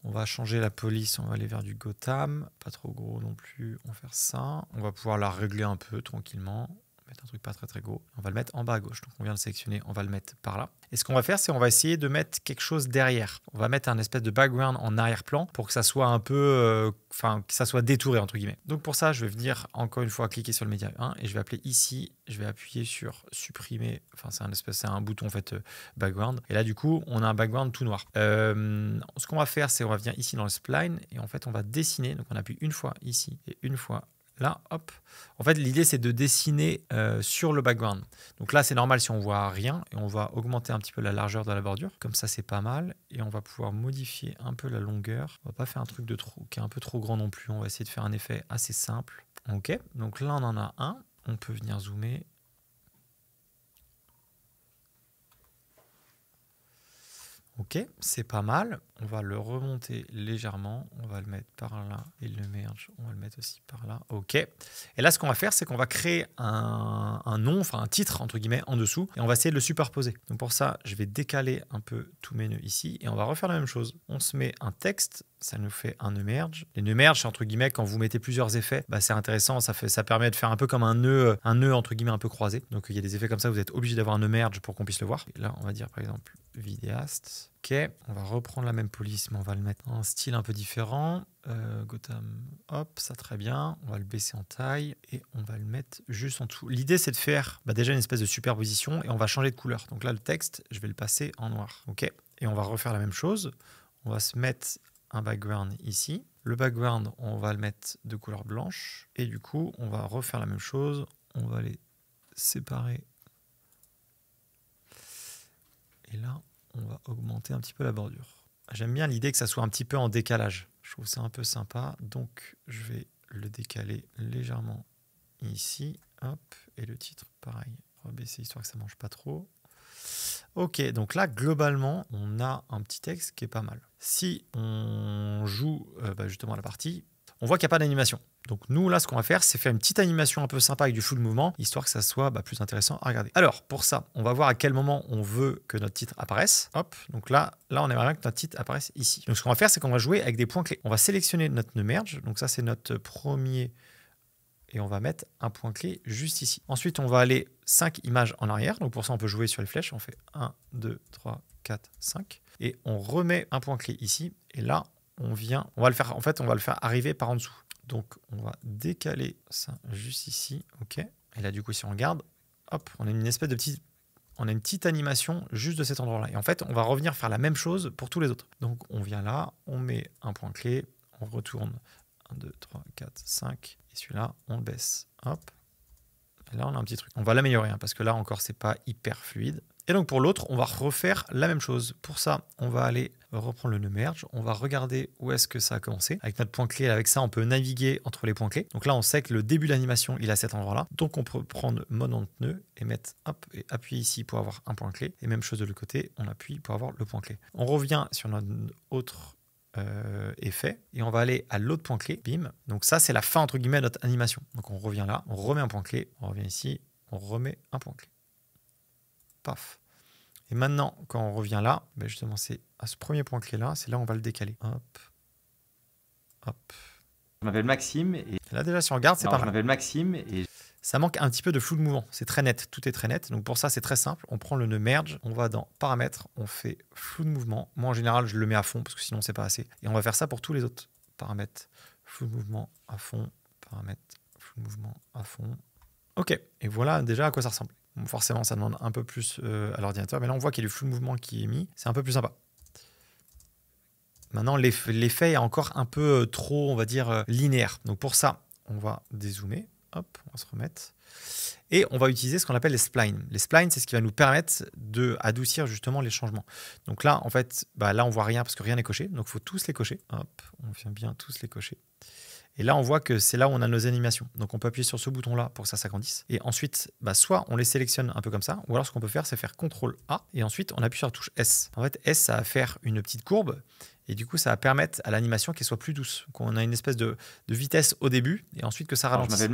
On va changer la police, on va aller vers du Gotham, pas trop gros non plus, on va faire ça. On va pouvoir la régler un peu tranquillement, mettre un truc pas très gros. On va le mettre en bas à gauche, donc on vient de sélectionner, on va le mettre par là. Et ce qu'on va faire, c'est on va essayer de mettre quelque chose derrière. On va mettre un espèce de background en arrière-plan pour que ça soit un peu, que ça soit détouré entre guillemets. Donc pour ça, je vais venir encore une fois cliquer sur le média 1 et je vais appeler ici, je vais appuyer sur supprimer, c'est un bouton en fait background. Et là du coup, on a un background tout noir. Ce qu'on va faire, c'est on va venir ici dans le spline et en fait on va dessiner. Donc on appuie une fois ici et une fois là, hop. En fait, l'idée, c'est de dessiner sur le background. Donc là, c'est normal si on voit rien. Et on va augmenter un petit peu la largeur de la bordure. Comme ça, c'est pas mal. Et on va pouvoir modifier un peu la longueur. On va pas faire un truc qui est un peu trop grand non plus. On va essayer de faire un effet assez simple. OK. Donc là, on en a un. On peut venir zoomer. Ok, c'est pas mal. On va le remonter légèrement. On va le mettre par là. Et le merge, on va le mettre aussi par là. Ok. Et là, ce qu'on va faire, c'est qu'on va créer un nom, enfin un titre, entre guillemets, en dessous. Et on va essayer de le superposer. Donc pour ça, je vais décaler un peu tous mes nœuds ici. Et on va refaire la même chose. On se met un texte ça nous fait un nœud merge. Les nœuds merge, c'est entre guillemets, quand vous mettez plusieurs effets, bah, c'est intéressant, ça permet de faire un peu comme un nœud entre guillemets un peu croisé. Donc il y a des effets comme ça, vous êtes obligé d'avoir un nœud merge pour qu'on puisse le voir. Et là, on va dire par exemple vidéaste. Ok, on va reprendre la même police, mais on va le mettre en style un peu différent. Gotham, hop, ça très bien. On va le baisser en taille et on va le mettre juste en dessous. L'idée, c'est de faire déjà une espèce de superposition et on va changer de couleur. Donc là, le texte, je vais le passer en noir. Ok, et on va refaire la même chose. On va se mettre un background ici. Le background, on va le mettre de couleur blanche. Et du coup, on va refaire la même chose. On va les séparer. Et là, on va augmenter un petit peu la bordure. J'aime bien l'idée que ça soit un petit peu en décalage. Je trouve ça un peu sympa. Donc, je vais le décaler légèrement ici. Hop. Et le titre, pareil. Rebaisser histoire que ça ne mange pas trop. Ok, donc là, globalement, on a un petit texte qui est pas mal. Si on joue justement la partie, on voit qu'il n'y a pas d'animation. Donc nous, là, ce qu'on va faire, c'est faire une petite animation un peu sympa avec du flou de mouvement, histoire que ça soit plus intéressant à regarder. Alors, pour ça, on va voir à quel moment on veut que notre titre apparaisse. Hop, donc là, on aimerait bien que notre titre apparaisse ici. Donc ce qu'on va faire, c'est qu'on va jouer avec des points clés. On va sélectionner notre nœud merge. Donc ça, c'est notre premier... Et on va mettre un point clé juste ici. Ensuite, on va aller 5 images en arrière. Donc pour ça, on peut jouer sur les flèches. On fait 1, 2, 3, 4, 5. Et on remet un point clé ici. Et là, on va le faire, en fait, on va le faire arriver par en dessous. Donc, on va décaler ça juste ici. OK. Et là, du coup, si on regarde, hop, on a une espèce de petite animation juste de cet endroit-là. Et en fait, on va revenir faire la même chose pour tous les autres. Donc, on vient là, on met un point clé, on retourne 1, 2, 3, 4, 5. Et celui-là, on le baisse. Hop. Et là, on a un petit truc. On va l'améliorer parce que là encore, c'est pas hyper fluide. Et donc pour l'autre, on va refaire la même chose. Pour ça, on va aller reprendre le nœud merge. On va regarder où est-ce que ça a commencé. Avec notre point clé, avec ça, on peut naviguer entre les points clés. Donc là, on sait que le début de l'animation, il est à cet endroit-là. Donc on peut prendre mode en nœud et mettre, hop, et appuyer ici pour avoir un point clé. Et même chose de l'autre côté, on appuie pour avoir le point clé. On revient sur notre autre effet et on va aller à l'autre point clé, bim. Donc ça, c'est la fin entre guillemets de notre animation. Donc on revient là, on remet un point clé, on revient ici, on remet un point clé. Paf. Et maintenant, quand on revient là, justement, c'est à ce premier point clé là, c'est là où on va le décaler. Hop, hop. Je m'appelle Maxime et là déjà, si on regarde, c'est pas mal. Je m'appelle Maxime et ça manque un petit peu de flou de mouvement. C'est très net, tout est très net. Donc pour ça, c'est très simple. On prend le nœud merge, on va dans paramètres, on fait flou de mouvement. Moi, en général, je le mets à fond parce que sinon, c'est pas assez. Et on va faire ça pour tous les autres. Paramètres, flou de mouvement à fond, paramètres, flou de mouvement à fond. Ok, et voilà déjà à quoi ça ressemble. Bon, forcément, ça demande un peu plus à l'ordinateur, mais là, on voit qu'il y a du flou de mouvement qui est mis. C'est un peu plus sympa. Maintenant, l'effet est encore un peu trop, on va dire, linéaire. Donc pour ça, on va dézoomer. Hop, on va se remettre. Et on va utiliser ce qu'on appelle les splines. Les splines, c'est ce qui va nous permettre d'adoucir justement les changements. Donc là, en fait, là, on voit rien parce que rien n'est coché. Donc, il faut tous les cocher. Hop, on vient bien tous les cocher. Et là, on voit que c'est là où on a nos animations. Donc, on peut appuyer sur ce bouton-là pour que ça s'agrandisse. Et ensuite, soit on les sélectionne un peu comme ça, ou alors ce qu'on peut faire, c'est faire CTRL-A. Et ensuite, on appuie sur la touche S. En fait, S, ça va faire une petite courbe. Et du coup, ça va permettre à l'animation qu'elle soit plus douce. Qu'on a une espèce de vitesse au début et ensuite que ça ralentisse. Je m'appelle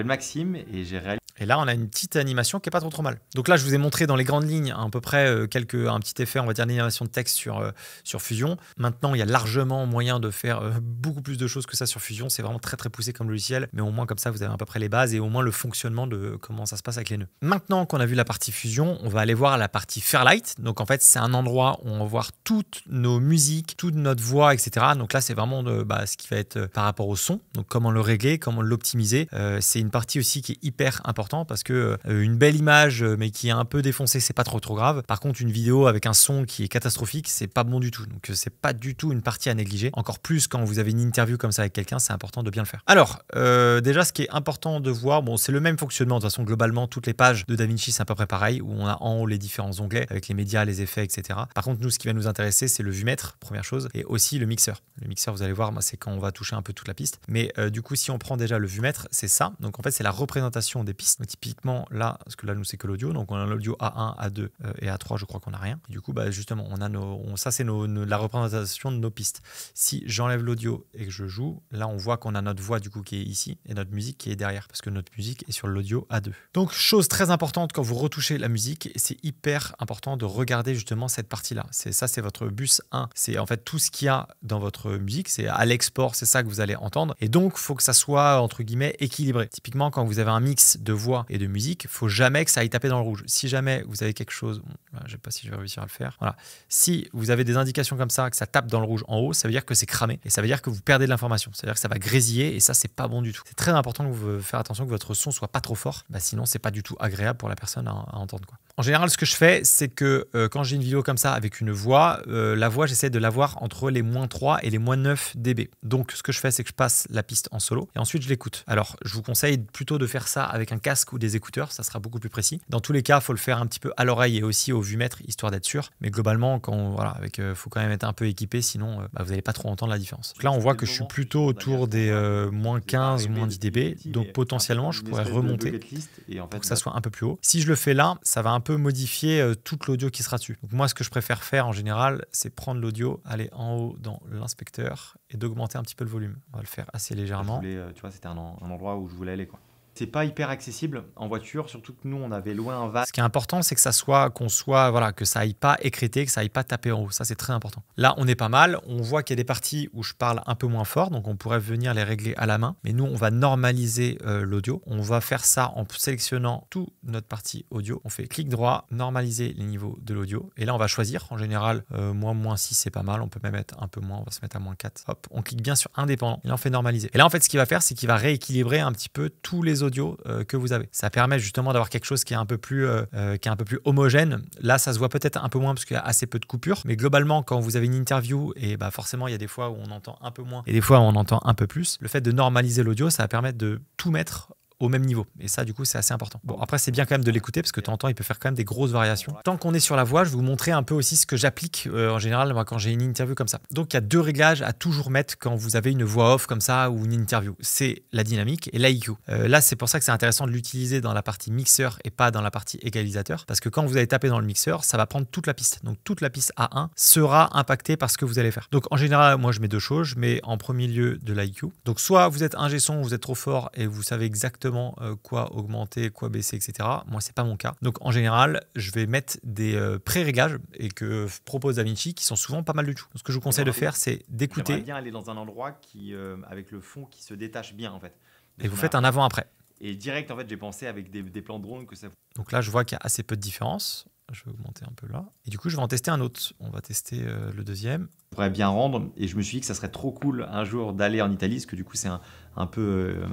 Maxime et j'ai réalisé. Et là, on a une petite animation qui n'est pas trop mal. Donc là, je vous ai montré dans les grandes lignes à peu près un petit effet, on va dire, d'animation de texte sur Fusion. Maintenant, il y a largement moyen de faire beaucoup plus de choses que ça sur Fusion. C'est vraiment très, très poussé comme logiciel. Mais au moins, comme ça, vous avez à peu près les bases et au moins le fonctionnement de comment ça se passe avec les nœuds. Maintenant qu'on a vu la partie Fusion, on va aller voir la partie Fairlight. Donc en fait, c'est un endroit où on va voir toutes nos musiques, toute notre voix, etc. Donc là, c'est vraiment ce qui va être par rapport au son. Donc comment le régler, comment l'optimiser. C'est une partie aussi qui est hyper importante parce que une belle image mais qui est un peu défoncée, c'est pas trop grave. Par contre, une vidéo avec un son qui est catastrophique, c'est pas bon du tout. Donc c'est pas du tout une partie à négliger. Encore plus quand vous avez une interview comme ça avec quelqu'un, c'est important de bien le faire. Alors déjà, ce qui est important de voir, c'est le même fonctionnement. De toute façon, globalement, toutes les pages de DaVinci, c'est à peu près pareil, où on a en haut les différents onglets avec les médias, les effets, etc. Par contre, nous, ce qui va nous intéresser, c'est le vumètre, première chose, et aussi le mixeur. Le mixeur, vous allez voir, c'est quand on va toucher un peu toute la piste. Mais du coup, si on prend déjà le vumètre, c'est ça. Donc en fait, c'est la représentation des pistes. Donc, typiquement là, parce que là nous c'est que l'audio, donc on a l'audio A1, A2 et A3, je crois qu'on n'a rien. Et du coup, bah, justement, on a ça c'est la représentation de nos pistes. Si j'enlève l'audio et que je joue, là on voit qu'on a notre voix du coup qui est ici et notre musique qui est derrière, parce que notre musique est sur l'audio A2. Donc chose très importante quand vous retouchez la musique, c'est hyper important de regarder justement cette partie-là. C'est votre bus 1. C'est en fait tout ce qu'il y a dans votre musique, c'est à l'export, c'est ça que vous allez entendre. Et donc, il faut que ça soit, entre guillemets, équilibré. Typiquement, quand vous avez un mix de voix et de musique, il faut jamais que ça aille taper dans le rouge. Si jamais vous avez quelque chose, bon, là, je ne sais pas si je vais réussir à le faire. Voilà. Si vous avez des indications comme ça, que ça tape dans le rouge en haut, ça veut dire que c'est cramé. Et ça veut dire que vous perdez de l'information. Ça veut dire que ça va grésiller et ça, c'est pas bon du tout. C'est très important que vous fassiez attention que votre son soit pas trop fort. Bah, sinon, c'est pas du tout agréable pour la personne à entendre, quoi. En général, ce que je fais, c'est que quand j'ai une vidéo comme ça avec une voix, la voix, j'essaie de l'avoir entre les -3 et les -9 dB. Donc, ce que je fais, c'est que je passe la piste en solo et ensuite je l'écoute. Alors, je vous conseille plutôt de faire ça avec un casque ou des écouteurs, ça sera beaucoup plus précis. Dans tous les cas, il faut le faire un petit peu à l'oreille et aussi au vumètre, histoire d'être sûr. Mais globalement, faut quand même être un peu équipé, sinon vous n'allez pas trop entendre la différence. Donc là, on voit que je suis plutôt autour des -15, -10 dB. Donc, potentiellement, je pourrais remonter pour que ça soit un peu plus haut. Si je le fais là, ça va un peu modifier toute l'audio qui sera dessus. Donc moi, ce que je préfère faire en général, c'est prendre l'audio, aller en haut dans l'inspecteur et d'augmenter un petit peu le volume. On va le faire assez légèrement. Tu vois, c'était un endroit où je voulais aller, quoi. C'est pas hyper accessible en voiture, surtout que nous on avait loin un vas. Ce qui est important, c'est que que ça aille pas écréter, que ça aille pas taper en haut. Ça, c'est très important. Là, on est pas mal. On voit qu'il y a des parties où je parle un peu moins fort, donc on pourrait venir les régler à la main. Mais nous, on va normaliser l'audio. On va faire ça en sélectionnant toute notre partie audio. On fait clic droit, normaliser les niveaux de l'audio. Et là, on va choisir. En général, -6, c'est pas mal. On peut même mettre un peu moins. On va se mettre à -4. Hop, on clique bien sur indépendant. Et là, on fait normaliser. Et là, en fait, ce qu'il va faire, c'est qu'il va rééquilibrer un petit peu tous les audio que vous avez. Ça permet justement d'avoir quelque chose qui est un peu plus homogène. Là, ça se voit peut-être un peu moins parce qu'il y a assez peu de coupures, mais globalement, quand vous avez une interview, et bah forcément, il y a des fois où on entend un peu moins et des fois où on entend un peu plus. Le fait de normaliser l'audio, ça va permettre de tout mettre au même niveau. Et ça, du coup, c'est assez important. Bon, après, c'est bien quand même de l'écouter parce que de temps en temps, il peut faire quand même des grosses variations. Tant qu'on est sur la voix, je vais vous montrer un peu aussi ce que j'applique en général moi, quand j'ai une interview comme ça. Donc, il y a 2 réglages à toujours mettre quand vous avez une voix off comme ça ou une interview. C'est la dynamique et l'IQ. Là, c'est pour ça que c'est intéressant de l'utiliser dans la partie mixeur et pas dans la partie égalisateur parce que quand vous allez taper dans le mixeur, ça va prendre toute la piste. Donc, toute la piste A1 sera impactée par ce que vous allez faire. Donc, en général, moi, je mets 2 choses. Je mets en premier lieu de l'IQ. Donc, soit vous êtes ingé son, vous êtes trop fort et vous savez exactement quoi augmenter, quoi baisser, etc. Moi, c'est pas mon cas. Donc, en général, je vais mettre des pré-réglages et que propose DaVinci qui sont souvent pas mal du tout. Donc, ce que je vous conseille de faire, c'est d'écouter. J'aimerais bien aller dans un endroit avec le fond qui se détache bien, en fait. Et vous faites un avant-après. Et direct, en fait, j'ai pensé avec des plans de drone que ça. Donc là, je vois qu'il y a assez peu de différence. Je vais augmenter un peu là. Et du coup, je vais en tester un autre. On va tester le deuxième. On pourrait bien rendre. Et je me suis dit que ça serait trop cool un jour d'aller en Italie, parce que du coup, c'est un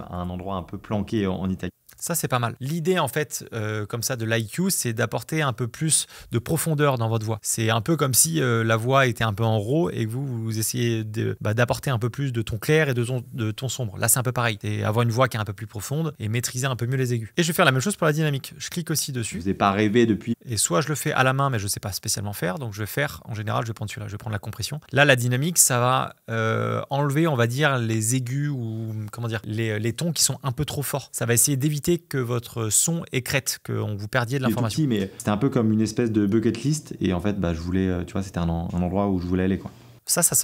endroit un peu planqué en Italie. Ça, c'est pas mal. L'idée, en fait, comme ça, de l'IQ, c'est d'apporter un peu plus de profondeur dans votre voix. C'est un peu comme si la voix était un peu en RAW et que vous essayez d'apporter un peu plus de ton clair et de ton sombre. Là, c'est un peu pareil. C'est avoir une voix qui est un peu plus profonde et maîtriser un peu mieux les aigus. Et je vais faire la même chose pour la dynamique. Je clique aussi dessus. Je vous ai pas rêvé depuis. Et soit je le fais à la main, mais je ne sais pas spécialement faire. Donc, je vais faire, en général, je vais prendre celui-là. Je vais prendre la compression. Là, la dynamique, ça va enlever, on va dire, les aigus ou, comment dire, les tons qui sont un peu trop forts. Ça va essayer d'éviter que votre son écrète, que vous perdiez de l'information. Mais c'était un peu comme une espèce de bucket list. Et en fait, je voulais, tu vois, c'était un endroit où je voulais aller, quoi.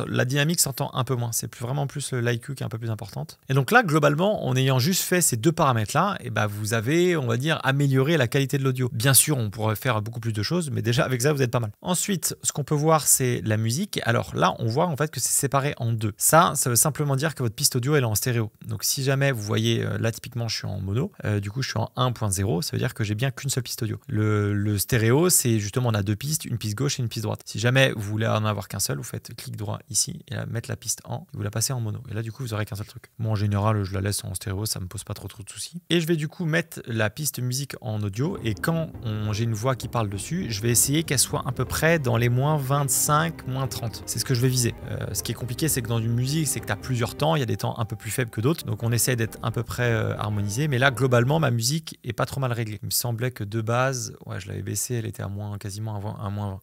La dynamique s'entend un peu moins. C'est vraiment plus l'IQ qui est un peu plus importante. Et donc là, globalement, en ayant juste fait ces 2 paramètres-là, et vous avez, on va dire, amélioré la qualité de l'audio. Bien sûr, on pourrait faire beaucoup plus de choses, mais déjà, avec ça, vous êtes pas mal. Ensuite, ce qu'on peut voir, c'est la musique. Alors là, on voit en fait que c'est séparé en 2. Ça veut simplement dire que votre piste audio, elle est en stéréo. Donc si jamais vous voyez, là, typiquement, je suis en mono. Du coup, je suis en 1.0. Ça veut dire que j'ai bien qu'une seule piste audio. Le stéréo, c'est justement, on a 2 pistes, une piste gauche et une piste droite. Si jamais vous voulez en avoir qu'un seul, vous faites clic droit ici et là, mettre la piste en et vous la passez en mono et là du coup vous aurez qu'un seul truc. Moi en général je la laisse en stéréo, ça me pose pas trop de soucis et je vais du coup mettre la piste musique en audio et quand j'ai une voix qui parle dessus, je vais essayer qu'elle soit à peu près dans les -25, -30. C'est ce que je vais viser. Ce qui est compliqué, c'est que dans une musique, c'est que tu as plusieurs temps, il y a des temps un peu plus faibles que d'autres, donc on essaie d'être à peu près harmonisé, mais là globalement ma musique est pas trop mal réglée. Il me semblait que de base, ouais, je l'avais baissée, elle était à quasiment à -20.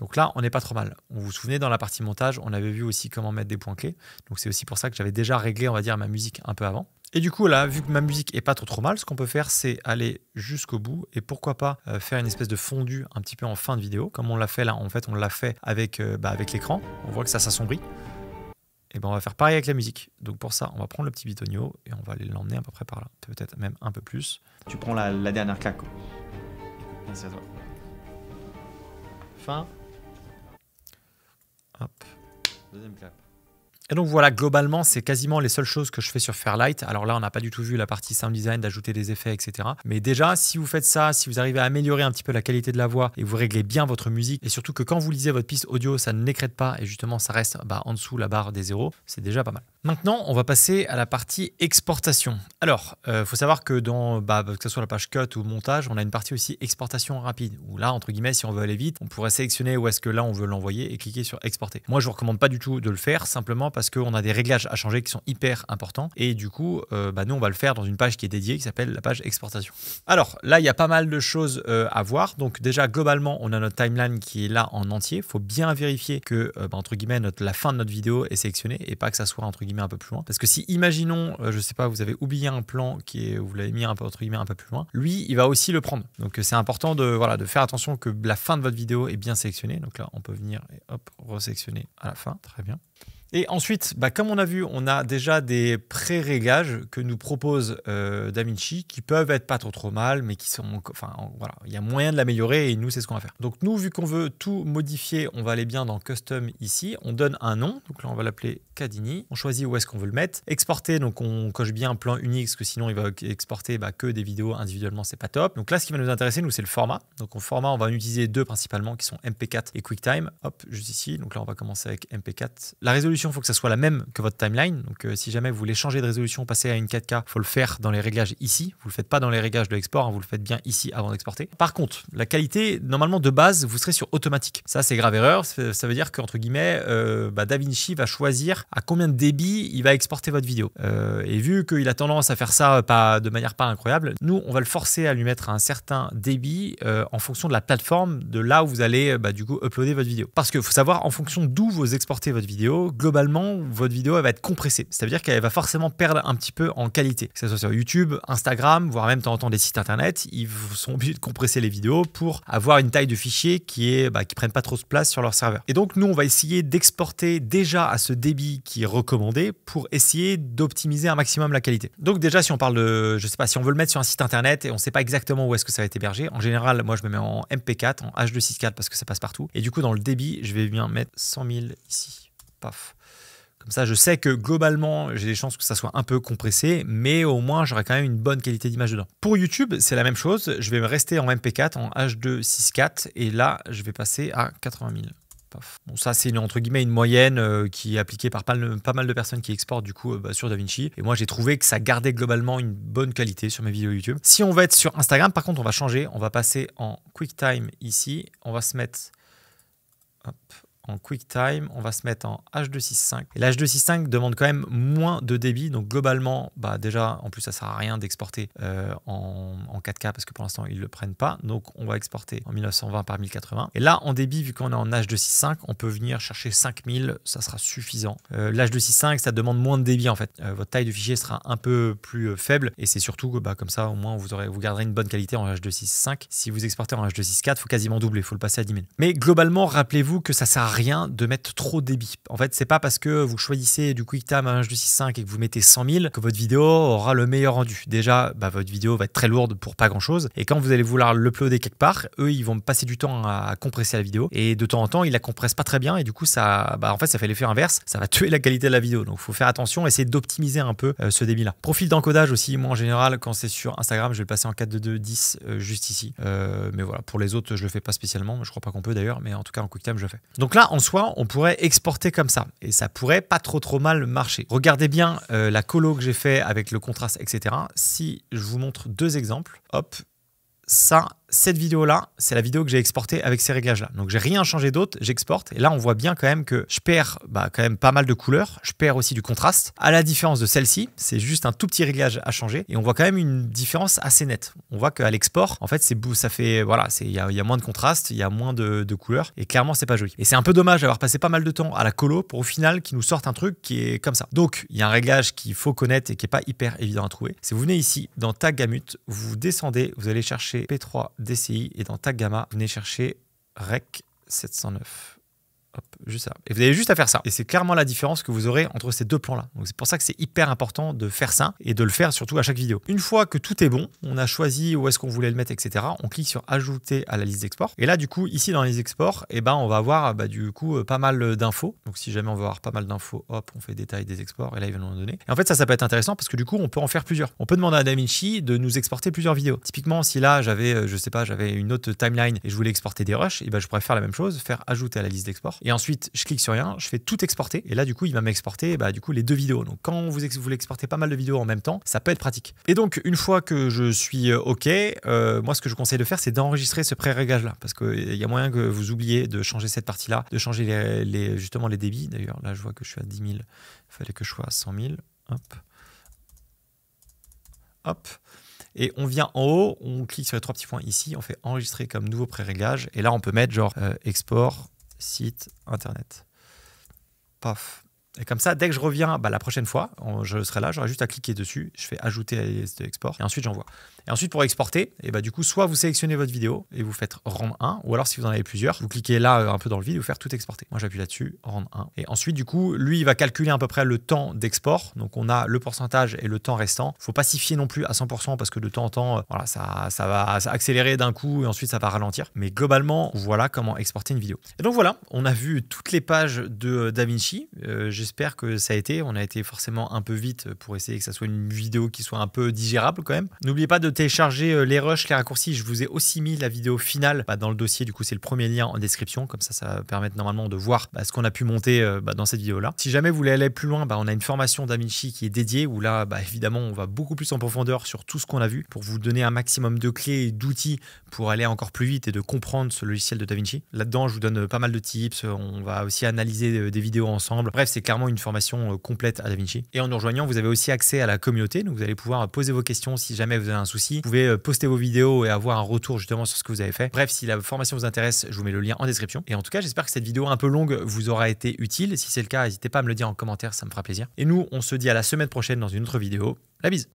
Donc là, on n'est pas trop mal. Vous vous souvenez, dans la partie montage, on avait vu aussi comment mettre des points clés. Donc c'est aussi pour ça que j'avais déjà réglé, on va dire, ma musique un peu avant. Et du coup, là, vu que ma musique est pas trop mal, ce qu'on peut faire, c'est aller jusqu'au bout et pourquoi pas faire une espèce de fondu un petit peu en fin de vidéo, comme on l'a fait là. En fait, on l'a fait avec, avec l'écran. On voit que ça s'assombrit. Et ben, on va faire pareil avec la musique. Donc pour ça, on va prendre le petit bitonio et on va aller l'emmener à peu près par là. Peut-être même un peu plus. Tu prends la dernière claque. Merci à toi. Fin. Hop. Deuxième clap. Et donc voilà, globalement, c'est quasiment les seules choses que je fais sur Fairlight. Alors là, on n'a pas du tout vu la partie sound design, d'ajouter des effets, etc. Mais déjà, si vous faites ça, si vous arrivez à améliorer un petit peu la qualité de la voix et vous réglez bien votre musique, et surtout que quand vous lisez votre piste audio, ça n'écrète pas et justement, ça reste en dessous la barre des zéros, c'est déjà pas mal. Maintenant, on va passer à la partie exportation. Alors, faut savoir que dans, que ce soit la page cut ou montage, on a une partie aussi exportation rapide. Où là, entre guillemets, si on veut aller vite, on pourrait sélectionner où est-ce que là, on veut l'envoyer et cliquer sur exporter. Moi, je vous recommande pas du tout de le faire, simplement parce qu'on a des réglages à changer qui sont hyper importants. Et du coup, nous, on va le faire dans une page qui est dédiée, qui s'appelle la page exportation. Alors, là, il y a pas mal de choses à voir. Donc déjà, globalement, on a notre timeline qui est là en entier. Il faut bien vérifier que, entre guillemets, la fin de notre vidéo est sélectionnée et pas que ça soit, entre guillemets, un peu plus loin. Parce que si, imaginons, je sais pas, vous avez oublié un plan vous l'avez mis un peu, entre guillemets, un peu plus loin, lui, il va aussi le prendre. Donc, c'est important de faire attention que la fin de votre vidéo est bien sélectionnée. Donc là, on peut venir et hop, resélectionner à la fin. Très bien. Et ensuite, comme on a vu, on a déjà des pré-réglages que nous propose DaVinci qui peuvent être pas trop mal, mais qui sont, voilà, il y a moyen de l'améliorer et nous, c'est ce qu'on va faire. Donc nous, vu qu'on veut tout modifier, on va aller bien dans Custom ici. On donne un nom, donc là, on va l'appeler Cadini. On choisit où est-ce qu'on veut le mettre. Exporter, donc on coche bien un plan unique, parce que sinon, il va exporter que des vidéos individuellement, c'est pas top. Donc là, ce qui va nous intéresser, nous, c'est le format. Donc au format, on va en utiliser deux principalement, qui sont MP4 et QuickTime. Hop, juste ici. Donc là, on va commencer avec MP4. La résolution, il faut que ça soit la même que votre timeline. Donc si jamais vous voulez changer de résolution, passer à une 4K, il faut le faire dans les réglages ici. Vous ne le faites pas dans les réglages de l'export, vous le faites bien ici avant d'exporter. Par contre, la qualité, normalement de base, vous serez sur automatique. Ça, c'est grave erreur. Ça veut dire qu'entre guillemets, DaVinci va choisir à combien de débit il va exporter votre vidéo. Et vu qu'il a tendance à faire ça de manière pas incroyable, nous, on va le forcer à lui mettre un certain débit en fonction de la plateforme de là où vous allez du coup uploader votre vidéo. Parce qu'il faut savoir, en fonction d'où vous exportez votre vidéo, globalement, votre vidéo elle va être compressée. Ça veut dire qu'elle va forcément perdre un petit peu en qualité. Que ce soit sur YouTube, Instagram, voire même de temps en temps des sites internet, ils sont obligés de compresser les vidéos pour avoir une taille de fichier qui prenne pas trop de place sur leur serveur. Et donc nous, on va essayer d'exporter déjà à ce débit qui est recommandé pour essayer d'optimiser un maximum la qualité. Donc déjà, si on parle de, je sais pas, si on veut le mettre sur un site internet et on sait pas exactement où est-ce que ça va être hébergé, en général, moi je me mets en MP4, en H264 parce que ça passe partout. Et du coup, dans le débit, je vais bien mettre 100 000 ici. Paf. Comme ça, je sais que globalement, j'ai des chances que ça soit un peu compressé, mais au moins, j'aurai quand même une bonne qualité d'image dedans. Pour YouTube, c'est la même chose. Je vais rester en MP4, en H264, et là, je vais passer à 80 000. Bon, ça, c'est entre guillemets une moyenne qui est appliquée par pas mal de personnes qui exportent du coup sur DaVinci. Et moi, j'ai trouvé que ça gardait globalement une bonne qualité sur mes vidéos YouTube. Si on va être sur Instagram, par contre, on va changer. On va passer en QuickTime ici. On va se mettre... Hop. En QuickTime, on va se mettre en H265. Et l'H265 demande quand même moins de débit. Donc globalement, déjà, en plus, ça ne sert à rien d'exporter en 4K parce que pour l'instant, ils ne le prennent pas. Donc on va exporter en 1920 par 1080. Et là, en débit, vu qu'on est en H265, on peut venir chercher 5000. Ça sera suffisant. L'H265, ça demande moins de débit en fait. Votre taille de fichier sera un peu plus faible. Et c'est surtout que comme ça, au moins, vous garderez une bonne qualité en H265. Si vous exportez en H264, il faut quasiment doubler. Il faut le passer à 10 000. Mais globalement, rappelez-vous que ça sert à rien de mettre trop de débit. En fait, c'est pas parce que vous choisissez du QuickTime à H265 et que vous mettez 100 000 que votre vidéo aura le meilleur rendu. Déjà, votre vidéo va être très lourde pour pas grand chose. Et quand vous allez vouloir l'uploader quelque part, eux, ils vont passer du temps à compresser la vidéo. Et de temps en temps, ils la compressent pas très bien. Et du coup, ça, en fait, ça fait l'effet inverse. Ça va tuer la qualité de la vidéo. Donc, il faut faire attention, essayer d'optimiser un peu ce débit-là. Profil d'encodage aussi. Moi, en général, quand c'est sur Instagram, je vais le passer en 4:2:10 juste ici. Mais voilà, pour les autres, je le fais pas spécialement. Je crois pas qu'on peut d'ailleurs, mais en tout cas, en QuickTime, je le fais. Donc là, en soi, on pourrait exporter comme ça et ça pourrait pas trop mal marcher. Regardez bien la colo que j'ai fait avec le contraste, etc. Si je vous montre deux exemples, hop, ça cette vidéo-là, c'est la vidéo que j'ai exportée avec ces réglages-là. Donc, j'ai rien changé d'autre, j'exporte. Et là, on voit bien quand même que je perds quand même pas mal de couleurs. Je perds aussi du contraste. À la différence de celle-ci, c'est juste un tout petit réglage à changer. Et on voit quand même une différence assez nette. On voit qu'à l'export, en fait, ça fait, voilà, il y a moins de contraste, il y a moins de couleurs. Et clairement, c'est pas joli. Et c'est un peu dommage d'avoir passé pas mal de temps à la colo pour au final qu'ils nous sortent un truc qui est comme ça. Donc, il y a un réglage qu'il faut connaître et qui est pas hyper évident à trouver. Si vous venez ici dans Tag Gamut, vous descendez, vous allez chercher P3 DCI et dans Tag Gamma, vous venez chercher Rec 709. Hop, juste ça. Et vous avez juste à faire ça. Et c'est clairement la différence que vous aurez entre ces deux plans-là. Donc c'est pour ça que c'est hyper important de faire ça et de le faire surtout à chaque vidéo. Une fois que tout est bon, on a choisi où est-ce qu'on voulait le mettre, etc. On clique sur ajouter à la liste d'export. Et là, du coup, ici dans les exports, on va avoir du coup pas mal d'infos. Donc si jamais on veut avoir pas mal d'infos, hop, on fait détail des exports et là, il va nous en donner. Et en fait, ça peut être intéressant parce que du coup, on peut en faire plusieurs. On peut demander à DaVinci de nous exporter plusieurs vidéos. Typiquement, si là, j'avais, je sais pas, j'avais une autre timeline et je voulais exporter des rushs, et je pourrais faire la même chose, faire ajouter à la liste d'export. Et ensuite, je clique sur rien, je fais tout exporter et là du coup il va m'exporter du coup les deux vidéos. Donc quand vous voulez exporter pas mal de vidéos en même temps, ça peut être pratique. Et donc une fois que je suis OK, moi ce que je conseille de faire c'est d'enregistrer ce pré-réglage là parce qu'il y a moyen que vous oubliez de changer cette partie là, de changer justement les débits. D'ailleurs là je vois que je suis à 10 000, il fallait que je sois à 100 000. Hop. Et on vient en haut, on clique sur les trois petits points ici, on fait enregistrer comme nouveau pré-réglage et là on peut mettre genre export site internet. Paf. Et comme ça, dès que je reviens la prochaine fois, je serai là, j'aurai juste à cliquer dessus, je fais ajouter à la liste d'export et ensuite j'envoie. Et ensuite pour exporter, du coup, soit vous sélectionnez votre vidéo et vous faites rendre 1, ou alors si vous en avez plusieurs, vous cliquez là un peu dans le vide et vous faire tout exporter. Moi j'appuie là-dessus, rendre 1. Et ensuite du coup, lui il va calculer à peu près le temps d'export. Donc on a le pourcentage et le temps restant. Il ne faut pas s'y fier non plus à 100% parce que de temps en temps, ça va accélérer d'un coup et ensuite ça va ralentir. Mais globalement, voilà comment exporter une vidéo. Et donc voilà, on a vu toutes les pages de DaVinci. J'espère que ça a été. On a été forcément un peu vite pour essayer que ça soit une vidéo qui soit un peu digérable quand même. N'oubliez pas de télécharger les rushs, les raccourcis. Je vous ai aussi mis la vidéo finale dans le dossier. Du coup, c'est le premier lien en description. Comme ça va permettre normalement de voir ce qu'on a pu monter dans cette vidéo-là. Si jamais vous voulez aller plus loin, on a une formation DaVinci qui est dédiée où là, évidemment, on va beaucoup plus en profondeur sur tout ce qu'on a vu pour vous donner un maximum de clés et d'outils pour aller encore plus vite et de comprendre ce logiciel de DaVinci. Là-dedans, je vous donne pas mal de tips. On va aussi analyser des vidéos ensemble. Bref, c'est clairement une formation complète à DaVinci. Et en nous rejoignant, vous avez aussi accès à la communauté. Donc, vous allez pouvoir poser vos questions si jamais vous avez un souci. Vous pouvez poster vos vidéos et avoir un retour justement sur ce que vous avez fait. Bref, si la formation vous intéresse, je vous mets le lien en description. Et en tout cas, j'espère que cette vidéo un peu longue vous aura été utile. Si c'est le cas, n'hésitez pas à me le dire en commentaire, ça me fera plaisir. Et nous, on se dit à la semaine prochaine dans une autre vidéo. La bise!